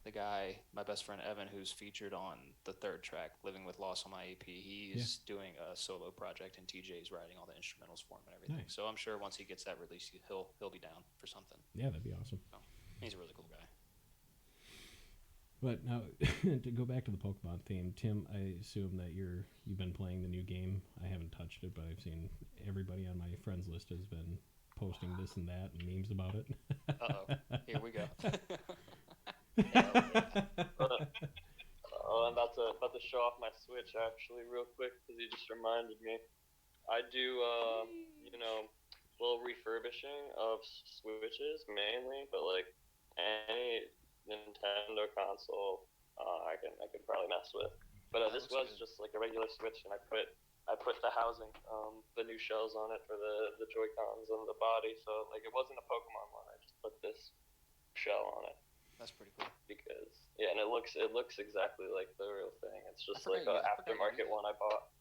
[SPEAKER 2] The guy, my best friend Evan, who's featured on the 3rd track, Living with Loss on my EP, he's doing a solo project, and TJ's writing all the instrumentals for him and everything. Nice. So I'm sure once he gets that released, he'll be down for something.
[SPEAKER 3] Yeah, that'd be awesome.
[SPEAKER 2] So, he's a really cool guy.
[SPEAKER 3] But now, to go back to the Pokemon theme, Tim, I assume that you've been playing the new game. I haven't touched it, but I've seen everybody on my friends list has been posting this and that and memes about it.
[SPEAKER 2] Here we go.
[SPEAKER 1] I'm about to show off my Switch actually real quick, because you just reminded me. I do little refurbishing of Switches mainly, but like any Nintendo console I can probably mess with. But this was just like a regular Switch, and I put the housing, the new shells on it for the Joy-Cons and the body, so like it wasn't a Pokemon one. I just put this shell on it.
[SPEAKER 2] That's pretty cool.
[SPEAKER 1] Because and it looks exactly like the real thing. It's just like an aftermarket one I bought.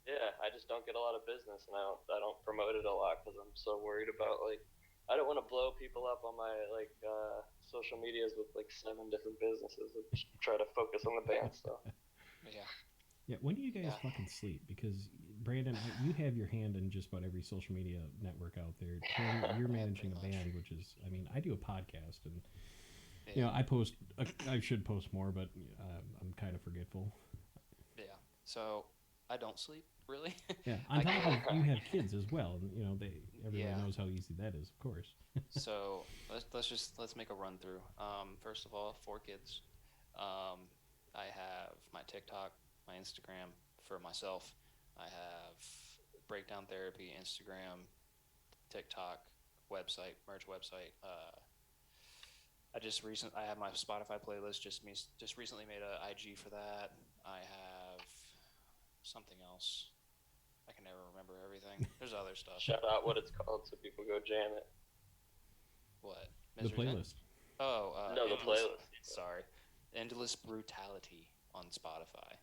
[SPEAKER 1] Yeah, I just don't get a lot of business, and I don't promote it a lot because I'm so worried about like I don't want to blow people up on my like social medias with like 7 different businesses. I just try to focus on the band stuff.
[SPEAKER 2] Yeah.
[SPEAKER 3] Yeah. When do you guys fucking sleep? Because Brandon, you have your hand in just about every social media network out there. Tim, you're managing a band, which is, I mean, I do a podcast, and you know, I should post more, but I'm kind of forgetful.
[SPEAKER 2] Yeah. So I don't sleep really.
[SPEAKER 3] Yeah. On top of you have kids as well, and you know everybody knows how easy that is, of course.
[SPEAKER 2] So let's make a run through. First of all, 4 kids. I have my TikTok, my Instagram for myself. I have Breakdown Therapy, Instagram, TikTok, website, merch website. I have my Spotify playlist. Just recently made a IG for that. I have something else. I can never remember everything. There's other stuff.
[SPEAKER 1] Shout out what it's called so people go jam it.
[SPEAKER 2] What?
[SPEAKER 3] The playlist.
[SPEAKER 2] No,
[SPEAKER 1] the playlist.
[SPEAKER 2] Sorry. Endless Brutality on Spotify.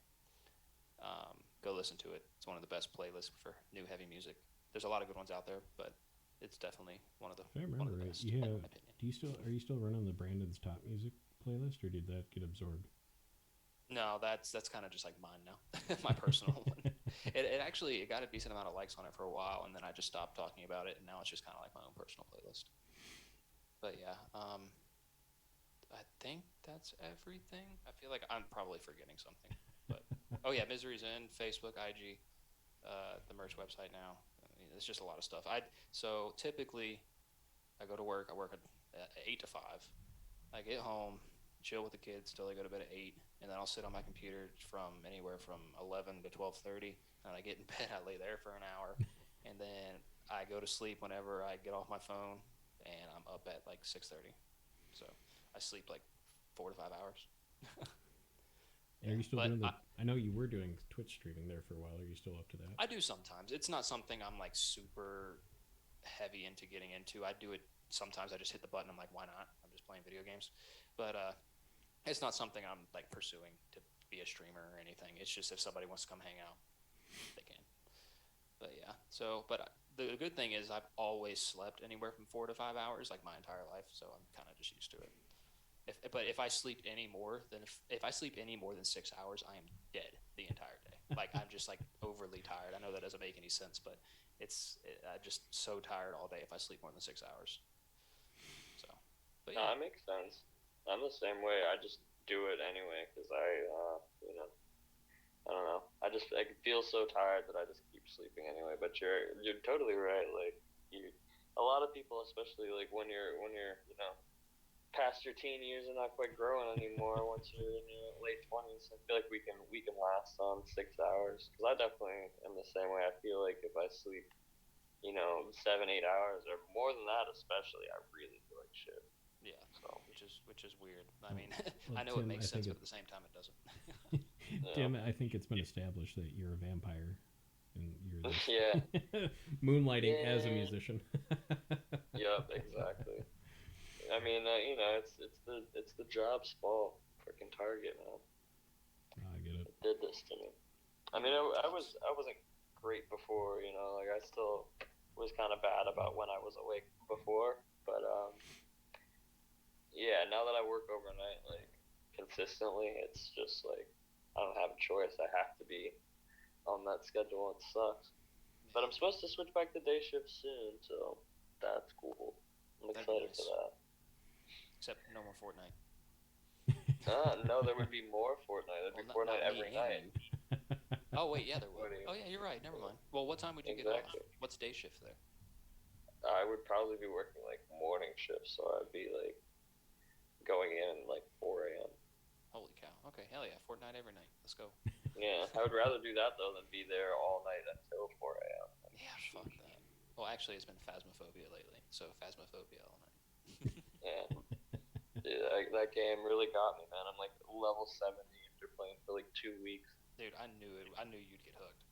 [SPEAKER 2] Go listen to it. It's one of the best playlists for new heavy music. There's a lot of good ones out there, but it's definitely one of the best.
[SPEAKER 3] You have, are you still running the Brandon's Top Music playlist, or did that get absorbed?
[SPEAKER 2] No, that's kind of just like mine now, my personal one. It actually got a decent amount of likes on it for a while, and then I just stopped talking about it, and now it's just kind of like my own personal playlist. But yeah, I think that's everything. I feel like I'm probably forgetting something, but oh yeah, Misery's in Facebook, IG, the merch website now. I mean, it's just a lot of stuff. So typically, I go to work. I work at 8 to 5. I get home, chill with the kids till they go to bed at 8, and then I'll sit on my computer from anywhere from 11 to 12:30. And I get in bed. I lay there for an hour, and then I go to sleep whenever I get off my phone, and I'm up at like 6:30. So I sleep like 4 to 5 hours.
[SPEAKER 3] Are you still doing I know you were doing Twitch streaming there for a while. Are you still up to that?
[SPEAKER 2] I do sometimes. It's not something I'm like super heavy into getting into. I do it sometimes. I just hit the button. I'm like, why not? I'm just playing video games. But it's not something I'm like pursuing to be a streamer or anything. It's just if somebody wants to come hang out, they can. But yeah. So, but the good thing is I've always slept anywhere from 4 to 5 hours, like my entire life. So I'm kind of just used to it. But if I sleep any more than 6 hours, I am dead the entire day. Like I'm just like overly tired. I know that doesn't make any sense, but I'm just so tired all day if I sleep more than 6 hours. So, but yeah.
[SPEAKER 1] No, that makes sense. I'm the same way. I just do it anyway because I don't know. I feel so tired that I just keep sleeping anyway. But you're totally right. Like a lot of people, especially like when you're past your teen years and not quite growing anymore. Once you're in your late 20s, I feel like we can last on 6 hours. Because I definitely am the same way. I feel like if I sleep, 7-8 hours or more than that, especially, I really feel like shit.
[SPEAKER 2] Yeah, so which is weird. I mean, I know Tim, it makes sense, but at the same time, it doesn't.
[SPEAKER 3] Tim, I think it's been established that you're a vampire, and you're
[SPEAKER 1] moonlighting
[SPEAKER 3] as a musician.
[SPEAKER 1] Yep, exactly. I mean, it's the job's fault. Freaking Target, man.
[SPEAKER 3] I get it.
[SPEAKER 1] It did this to me. I mean, I wasn't great before, like I still was kind of bad about when I was awake before, but yeah, now that I work overnight, like consistently, it's just like I don't have a choice. I have to be on that schedule. It sucks, but I'm supposed to switch back to day shift soon, so that's cool. I'm excited for that.
[SPEAKER 2] Except no more Fortnite.
[SPEAKER 1] No, there would be more Fortnite. There'd be Fortnite every night.
[SPEAKER 2] Oh, wait, yeah, there would. Oh, yeah, you're right. Never mind. Well, what time would you get off? What's day shift there?
[SPEAKER 1] I would probably be working, like, morning shifts, so I'd be, like, going in, like, 4 a.m.
[SPEAKER 2] Holy cow. Okay, hell yeah. Fortnite every night. Let's go.
[SPEAKER 1] Yeah, I would rather do that, though, than be there all night until 4 a.m.
[SPEAKER 2] Yeah, fuck that. Well, actually, it's been Phasmophobia lately, so Phasmophobia all night.
[SPEAKER 1] Yeah. Dude, that game really got me, man. I'm like level 70 after playing for like 2 weeks.
[SPEAKER 2] Dude, I knew you'd get hooked.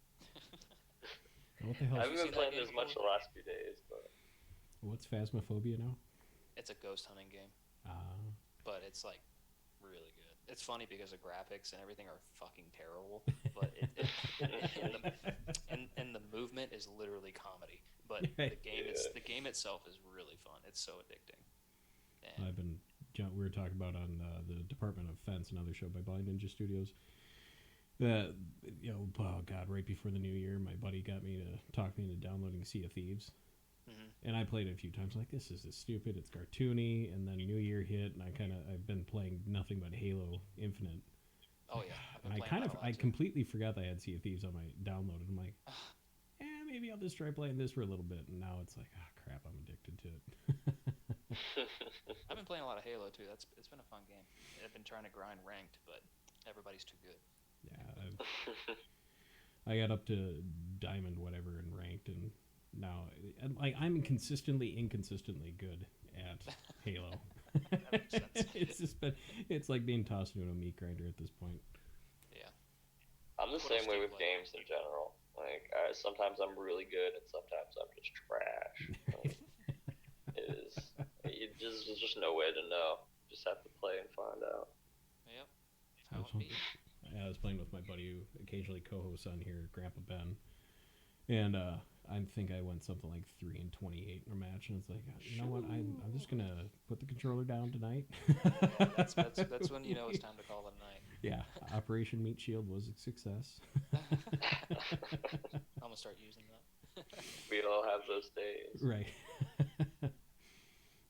[SPEAKER 3] What the hell?
[SPEAKER 1] I haven't been playing this much the last few days, but
[SPEAKER 3] what's Phasmophobia now?
[SPEAKER 2] It's a ghost hunting game. but it's like really good. It's funny because the graphics and everything are fucking terrible, but and the movement is literally comedy. But the game itself is really fun. It's so addicting. And
[SPEAKER 3] we were talking about on the Department of Defense, another show by Blind Ninja Studios. Oh God, right before the new year, my buddy got me to talk me into downloading Sea of Thieves. And I played it a few times, like, this is stupid, it's cartoony, and then New Year hit, and I've been playing nothing but Halo Infinite.
[SPEAKER 2] Oh yeah.
[SPEAKER 3] And I completely forgot that I had Sea of Thieves on my download. I'm like, maybe I'll just try playing this for a little bit, and now it's like, crap, I'm addicted to it.
[SPEAKER 2] I've been playing a lot of Halo too. It's been a fun game. I've been trying to grind ranked, but everybody's too good.
[SPEAKER 3] Yeah, I got up to diamond whatever and ranked, and now I'm inconsistently good at Halo.
[SPEAKER 2] That makes sense.
[SPEAKER 3] It's like being tossed into a meat grinder at this point.
[SPEAKER 2] Yeah.
[SPEAKER 1] I'm the same way with games in general. Like, sometimes I'm really good, and sometimes I'm just trash. Like, there's just no way to know. Just have to play and find out.
[SPEAKER 2] Yep. How it be.
[SPEAKER 3] I was playing with my buddy who occasionally co-hosts on here, Grandpa Ben, and I think I went something like 3-28 in a match, and it's like, you know what? I'm just gonna put the controller down tonight.
[SPEAKER 2] That's when you know it's time to call it a night.
[SPEAKER 3] Yeah, Operation Meat Shield was a success.
[SPEAKER 2] I'm gonna start using that.
[SPEAKER 1] We all have those days,
[SPEAKER 3] right?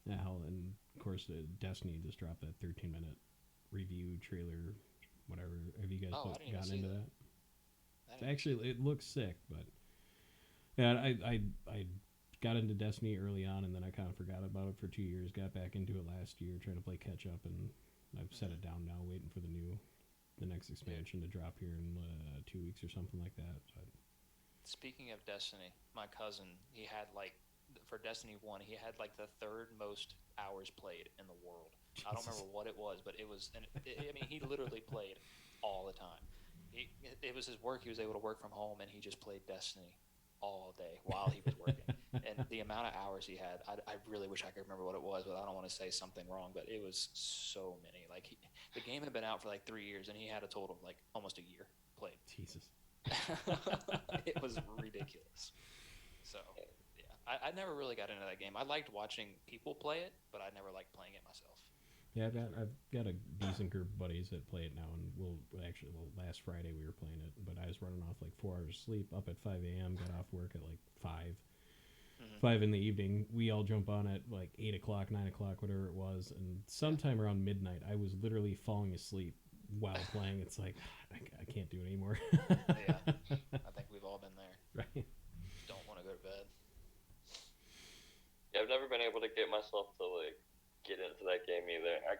[SPEAKER 3] Now, and of course, Destiny just dropped that 13-minute review trailer, whatever. Have you guys gotten into that? Actually, it looks sick, but yeah, I got into Destiny early on, and then I kind of forgot about it for 2 years. Got back into it last year, trying to play catch up, and I've set it down now, waiting for the next expansion to drop here in 2 weeks or something like that. But
[SPEAKER 2] speaking of Destiny, my cousin, he had for Destiny 1, he had the third most hours played in the world. Jesus. I don't remember what it was, but it was, he literally played all the time. It was his work. He was able to work from home, and he just played Destiny all day while he was working. And the amount of hours he had, I really wish I could remember what it was, but I don't want to say something wrong, but it was so many. The game had been out for 3 years, and he had a total of almost a year played.
[SPEAKER 3] Jesus.
[SPEAKER 2] It was ridiculous. So, yeah, I never really got into that game. I liked watching people play it, but I never liked playing it myself.
[SPEAKER 3] Yeah, I've got a decent group of buddies that play it now, and last Friday we were playing it, but I was running off 4 hours of sleep, up at 5 a.m., got off work at 5. 5 in the evening. We all jump on at 8 o'clock, 9 o'clock, whatever it was, and sometime around midnight, I was literally falling asleep while playing. It's like, I can't do it anymore.
[SPEAKER 2] Yeah, I think we've all been there.
[SPEAKER 3] Right.
[SPEAKER 2] Don't want to go to bed.
[SPEAKER 1] Yeah, I've never been able to get myself to get into that game either. I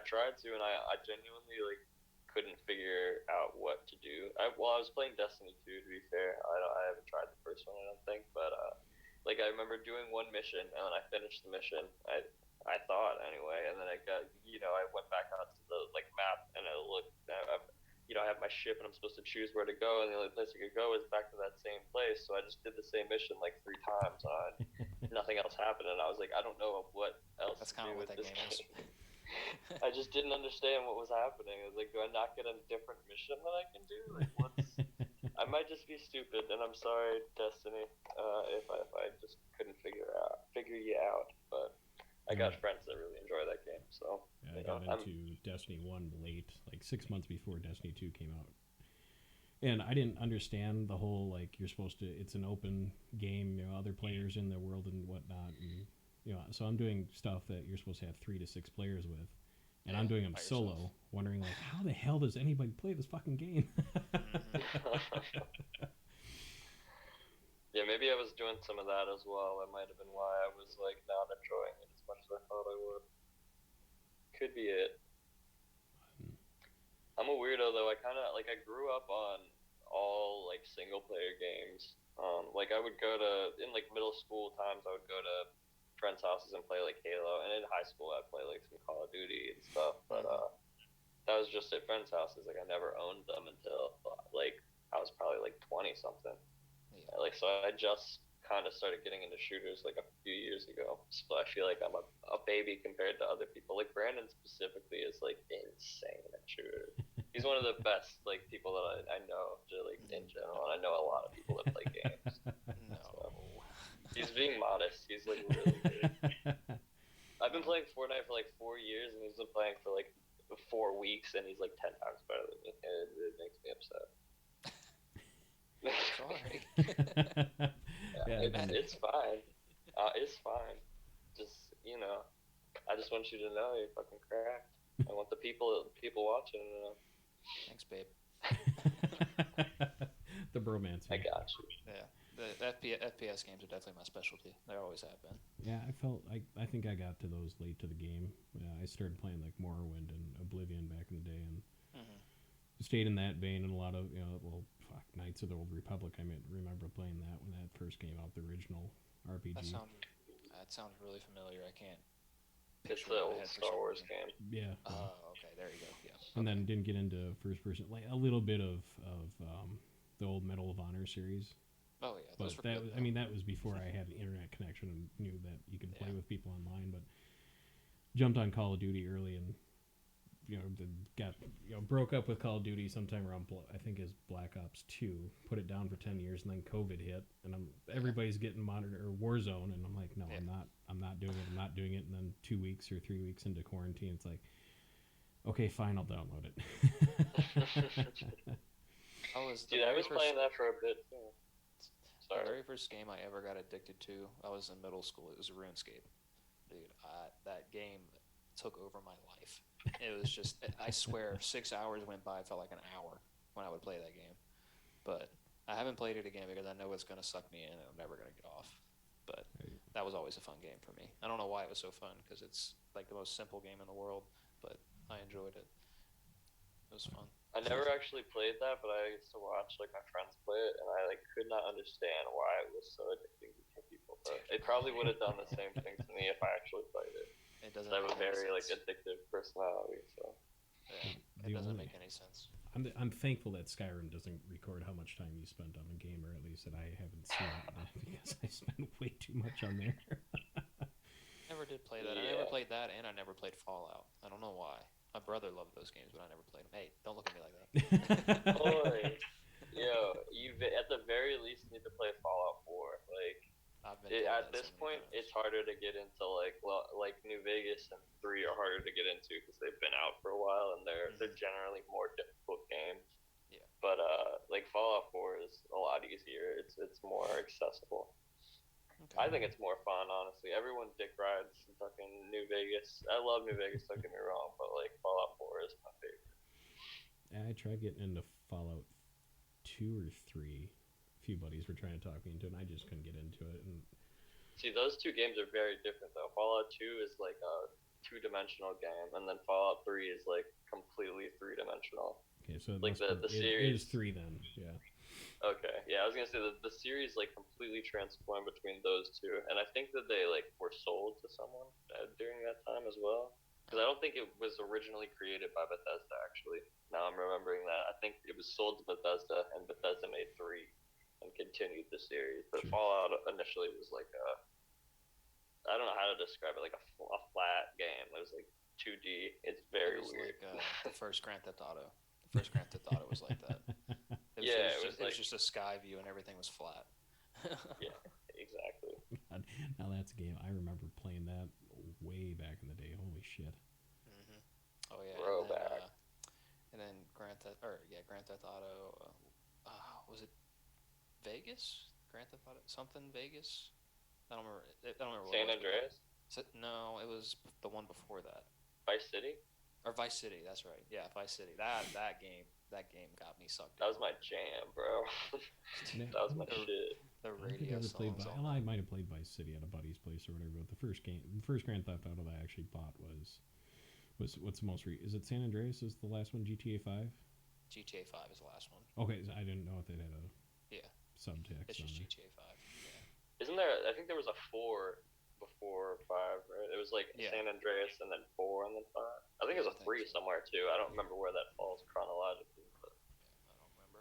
[SPEAKER 1] tried to, and I genuinely couldn't figure out what to do. I was playing Destiny 2, to be fair. I haven't tried the first one, I don't think, but I remember doing one mission, and then I finished the mission. I thought anyway, and then I got I went back out to the map, and I looked. I have my ship, and I'm supposed to choose where to go, and the only place I could go is back to that same place. So I just did the same mission 3 times, and nothing else happened. And I was like, I don't know what else.
[SPEAKER 2] That's kind of what that game is.
[SPEAKER 1] I just didn't understand what was happening. I was like, do I not get a different mission that I can do? I might just be stupid, and I'm sorry, Destiny, if I just couldn't figure you out. But I got friends that really enjoy that game, so.
[SPEAKER 3] Yeah, I got into Destiny 1 late, 6 months before Destiny 2 came out. And I didn't understand the whole, you're supposed to, it's an open game, other players in the world and whatnot. And, so I'm doing stuff that you're supposed to have 3 to 6 players with. And I'm doing them solo, wondering, how the hell does anybody play this fucking game?
[SPEAKER 1] Yeah, maybe I was doing some of that as well. That might have been why I was not enjoying it as much as I thought I would. Could be it. I'm a weirdo though. I I grew up on all single player games. I would go to in middle school times. I would go to friends' houses and play Halo, and in high school I'd play some Call of Duty and stuff. But that was just at friends' houses. I never owned them until I was probably 20 something. Yeah. So I just kind of started getting into shooters like a few years ago. So I feel like I'm a baby compared to other people. Like Brandon specifically is like insane at shooters. He's one of the best like people that I know, just, like in general. And I know a lot of people that play games.
[SPEAKER 2] No.
[SPEAKER 1] So, he's being modest. He's like really good. I've been playing Fortnite for like 4 years, and he's been playing for like 4 weeks, and he's like 10 times better than me, and it makes me upset.
[SPEAKER 2] Sorry.
[SPEAKER 1] It's fine. It's fine. Just I just want you to know you're fucking cracked. I want the people watching to know.
[SPEAKER 2] Thanks, babe.
[SPEAKER 3] The bromance.
[SPEAKER 2] I got you. Yeah. The FPS games are definitely my specialty. They always have been.
[SPEAKER 3] Yeah, I think I got to those late to the game. I started playing like Morrowind and Oblivion back in the day, and stayed in that vein. And a lot of Knights of the Old Republic. I remember playing that when that first came out, the original RPG.
[SPEAKER 2] That sounds really familiar. I can't.
[SPEAKER 1] It's the old Star Wars game.
[SPEAKER 3] Yeah.
[SPEAKER 2] Oh, okay. There you go. Yeah.
[SPEAKER 3] And then didn't get into first person, like a little bit of the old Medal of Honor series.
[SPEAKER 2] Oh yeah,
[SPEAKER 3] but that was before I had an internet connection and knew that you could play with people online. But jumped on Call of Duty early, and broke up with Call of Duty sometime around I think is Black Ops 2. Put it down for 10 years, and then COVID hit, and everybody's getting Modern or Warzone, and I'm like, no, I'm not doing it. I'm not doing it. And then 2 weeks or 3 weeks into quarantine, it's like, okay, fine, I'll download it.
[SPEAKER 1] I was playing that for a bit too.
[SPEAKER 2] Sorry. The very first game I ever got addicted to, I was in middle school. It was RuneScape. Dude, that game took over my life. It was just, I swear, 6 hours went by. It felt like an hour when I would play that game. But I haven't played it again because I know it's going to suck me in and I'm never going to get off. But that was always a fun game for me. I don't know why it was so fun, because it's like the most simple game in the world, but I enjoyed it. It was fun.
[SPEAKER 1] I never actually played that, but I used to watch like my friends play it, and I like could not understand why it was so addicting to people. But it probably would have done the same thing to me if I actually played it.
[SPEAKER 2] It doesn't.
[SPEAKER 1] I have a very like addictive personality, so
[SPEAKER 2] yeah, it doesn't make any sense.
[SPEAKER 3] I'm thankful that Skyrim doesn't record how much time you spent on a game, or at least that I haven't seen it, because I spent way too much on there.
[SPEAKER 2] Never did play that. I never played that, and I never played Fallout. I don't know why. My brother loved those games, but I never played them. Hey, don't look at me like that.
[SPEAKER 1] Boy, you at the very least need to play Fallout 4. Like, at this point, it's harder to get into like New Vegas and 3 are harder to get into because they've been out for a while and they're generally more difficult games.
[SPEAKER 2] Yeah.
[SPEAKER 1] But like Fallout 4 is a lot easier. It's more accessible. Okay. I think it's more fun, honestly. Everyone dick rides fucking New Vegas. I love New Vegas, don't get me wrong, but like Fallout 4 is my favorite.
[SPEAKER 3] I tried getting into Fallout 2 or 3. A few buddies were trying to talk me into it, and I just couldn't get into it. And
[SPEAKER 1] see, those two games are very different, though. Fallout 2 is like a 2-dimensional game, and then Fallout 3 is like completely 3-dimensional.
[SPEAKER 3] Okay, so
[SPEAKER 1] like the series
[SPEAKER 3] is 3 then, yeah.
[SPEAKER 1] Okay, yeah, I was gonna say the series like completely transformed between those two, and I think that they like were sold to someone during that time as well. Because I don't think it was originally created by Bethesda. Actually, now I'm remembering that. I think it was sold to Bethesda, and Bethesda made 3 and continued the series. But Fallout initially was like I don't know how to describe it, like a flat game. It was like 2D. It's very weird.
[SPEAKER 2] Like the first Grand Theft Auto. The first Grand Theft Auto was like that. It was just a sky view and everything was flat.
[SPEAKER 1] Yeah, exactly.
[SPEAKER 3] God, now that's a game. I remember playing that way back in the day. Holy shit.
[SPEAKER 2] Mm-hmm. Oh yeah.
[SPEAKER 1] Throwback.
[SPEAKER 2] And then Grand Theft Auto. Was it Vegas? Grand Theft Auto something Vegas? I don't remember.
[SPEAKER 1] San Andreas?
[SPEAKER 2] No, it was the one before that.
[SPEAKER 1] Vice City?
[SPEAKER 2] Or Vice City, that's right. Yeah, Vice City. That game got me sucked.
[SPEAKER 1] That was my jam, bro. That was my shit.
[SPEAKER 2] The radio songs.
[SPEAKER 3] I might have played Vice City at a buddy's place or whatever. But the first Grand Theft Auto that I actually bought was what's the most? Is it San Andreas? Is the last one GTA 5?
[SPEAKER 2] GTA 5 is the last one.
[SPEAKER 3] Okay, so I didn't know if it had a subtext.
[SPEAKER 2] It's just GTA 5. Yeah.
[SPEAKER 1] Isn't there? I think there was a 4 before 5, right? It was like San Andreas and then 4 and then 5. I think it was a 3 somewhere too. I don't remember where that falls chronologically, but
[SPEAKER 3] I don't remember.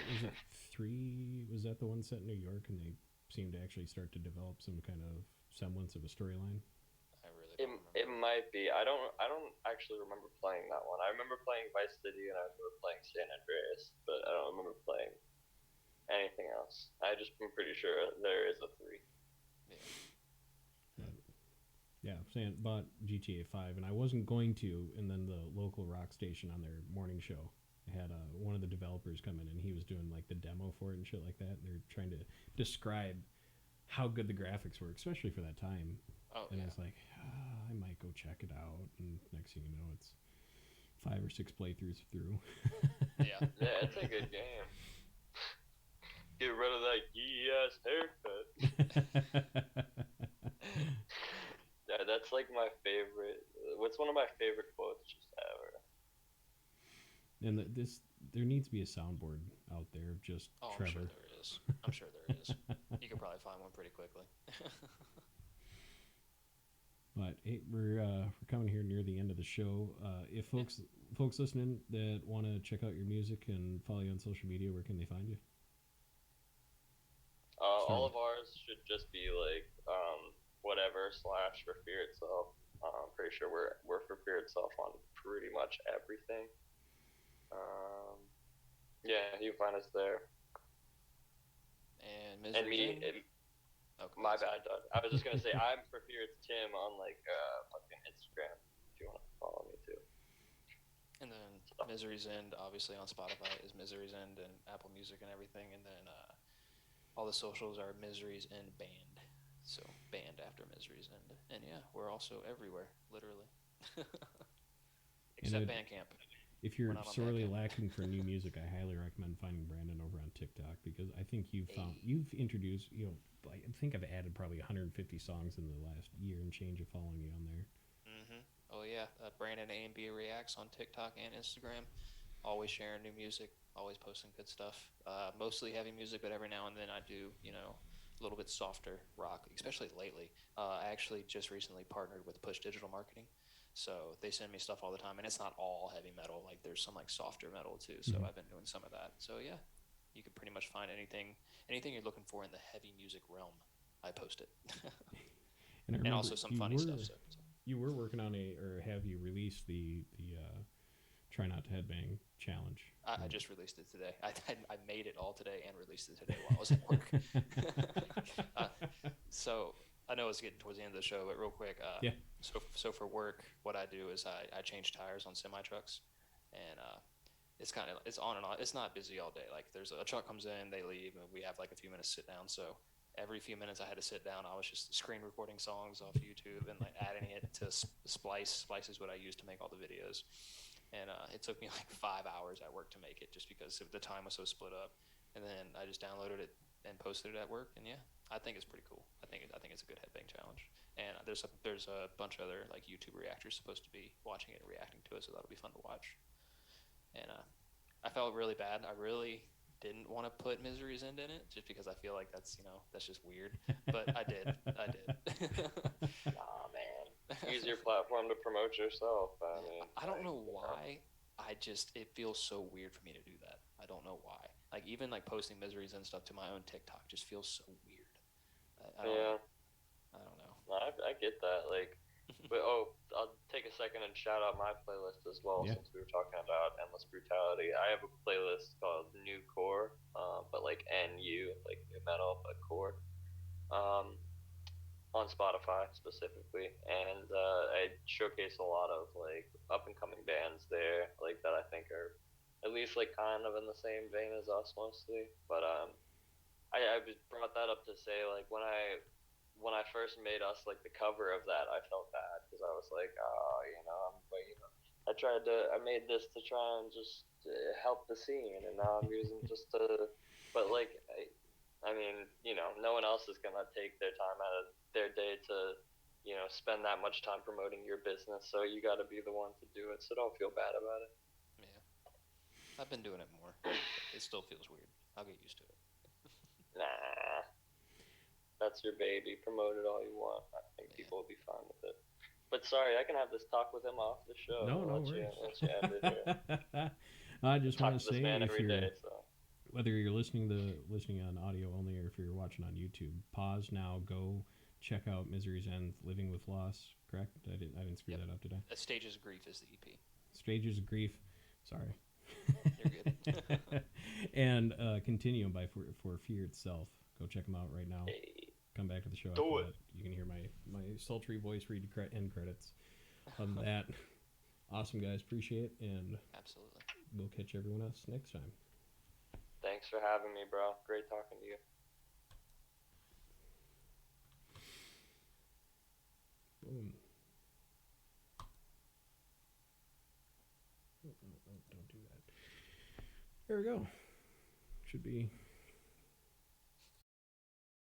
[SPEAKER 3] Is it 3 3, was that the one set in New York, and they seemed to actually start to develop some kind of semblance of a storyline?
[SPEAKER 2] I really don't remember.
[SPEAKER 1] It might be. I don't actually remember playing that one. I remember playing Vice City and I remember playing San Andreas, but I don't remember playing anything else. I'm pretty sure there is a 3.
[SPEAKER 3] Yeah, Sam bought GTA 5, and I wasn't going to, and then the local rock station on their morning show had one of the developers come in, and he was doing like the demo for it and shit like that. And they're trying to describe how good the graphics were, especially for that time.
[SPEAKER 2] Oh,
[SPEAKER 3] and
[SPEAKER 2] yeah.
[SPEAKER 3] I was like, I might go check it out. And next thing you know, it's 5 or 6 playthroughs through.
[SPEAKER 2] Yeah.
[SPEAKER 1] Yeah, it's a good game. Get rid of that geeky-ass haircut. Yeah, that's like my favorite. What's one of my favorite quotes just ever?
[SPEAKER 3] And there needs to be a soundboard out there of just Trevor.
[SPEAKER 2] I'm sure there is. You could probably find one pretty quickly.
[SPEAKER 3] But hey, we're coming here near the end of the show. If folks listening that want to check out your music and follow you on social media, where can they find you?
[SPEAKER 1] All of ours should just be like whatever / For Fear Itself. I'm pretty sure we're For Fear Itself on pretty much everything. Yeah, you can find us there.
[SPEAKER 2] And
[SPEAKER 1] me. My bad, Doug. I was just gonna say I'm For Fear It's Tim on like fucking Instagram if you want to follow me too.
[SPEAKER 2] And then Misery's End, obviously on Spotify, is Misery's End and Apple Music and everything. And then all the socials are Misery's End Band. So band after Misery's End. And yeah, we're also everywhere, literally. Except Bandcamp.
[SPEAKER 3] If you're sorely lacking for new music, I highly recommend finding Brandon over on TikTok, because I think you've introduced, I think I've added probably 150 songs in the last year and change of following you on there.
[SPEAKER 2] Mm-hmm. Oh yeah, Brandon A&B Reacts on TikTok and Instagram. Always sharing new music, always posting good stuff. Mostly heavy music, but every now and then I do, a little bit softer rock, especially lately. I actually just recently partnered with Push Digital Marketing. So they send me stuff all the time, and it's not all heavy metal. Like there's some like softer metal too. So I've been doing some of that. So yeah, you can pretty much find anything you're looking for in the heavy music realm. I post it. and also some funny stuff. So.
[SPEAKER 3] You were working on have you released the Try Not to Headbang challenge?
[SPEAKER 2] I just released it today. I made it all today and released it today while I was at work. So I know it's getting towards the end of the show, but real quick.
[SPEAKER 3] Yeah.
[SPEAKER 2] So for work, what I do is I change tires on semi trucks, and it's on and on. It's not busy all day. Like there's a truck comes in, they leave, and we have like a few minutes to sit down. So every few minutes I had to sit down. I was just screen recording songs off YouTube and like adding it to Splice. Splice is what I use to make all the videos. And it took me like 5 hours at work to make it, just because the time was so split up. And then I just downloaded it and posted it at work. And yeah, I think it's pretty cool. I think it's a good headbang challenge. And there's a bunch of other like YouTube reactors supposed to be watching it and reacting to it, so that'll be fun to watch. And I felt really bad. I really didn't want to put Misery's End in it, just because I feel like that's just weird. But I did.
[SPEAKER 1] Nah, man. Use your platform to promote yourself.
[SPEAKER 2] I don't know why. It feels so weird for me to do that. I don't know why. Like even like posting Misery's End stuff to my own TikTok just feels so weird. I don't know.
[SPEAKER 1] No, I get that. Like, but I'll take a second and shout out my playlist as well, since we were talking about Endless Brutality. I have a playlist called New Core, but like NU, like new metal, but core. On Spotify specifically, and I showcase a lot of like up and coming bands there, like that I think are at least like kind of in the same vein as us mostly. But I brought that up to say, like when I first made us like the cover of that, I felt bad because I was like, I made this to try and just help the scene, and now I'm using just to, but like I mean, no one else is gonna take their time out of their day to, spend that much time promoting your business. So you got to be the one to do it. So don't feel bad about it.
[SPEAKER 2] Yeah, I've been doing it more. It still feels weird. I'll get used to it.
[SPEAKER 1] Nah, that's your baby. Promote it all you want. I think people will be fine with it. But sorry, I can have this talk with him off the show.
[SPEAKER 3] No worries.
[SPEAKER 1] Once you end it here.
[SPEAKER 3] I just want to say,
[SPEAKER 1] every day, so.
[SPEAKER 3] whether you're listening on audio only or if you're watching on YouTube, pause now. Go check out Misery's End, Living with Loss. Correct? I didn't screw that up, did I?
[SPEAKER 2] Stages of Grief is the EP.
[SPEAKER 3] Stages of Grief. Sorry.
[SPEAKER 2] You're good.
[SPEAKER 3] And Continuum by For Fear Itself. Go check them out right now.
[SPEAKER 1] Hey.
[SPEAKER 3] Come back to the show.
[SPEAKER 1] Do it.
[SPEAKER 3] That. You can hear my sultry voice read end credits on that. Awesome, guys. Appreciate it. And
[SPEAKER 2] absolutely.
[SPEAKER 3] We'll catch everyone else next time.
[SPEAKER 1] Thanks for having me, bro. Great talking to you.
[SPEAKER 3] Boom. Oh, don't do that. There we go. Should be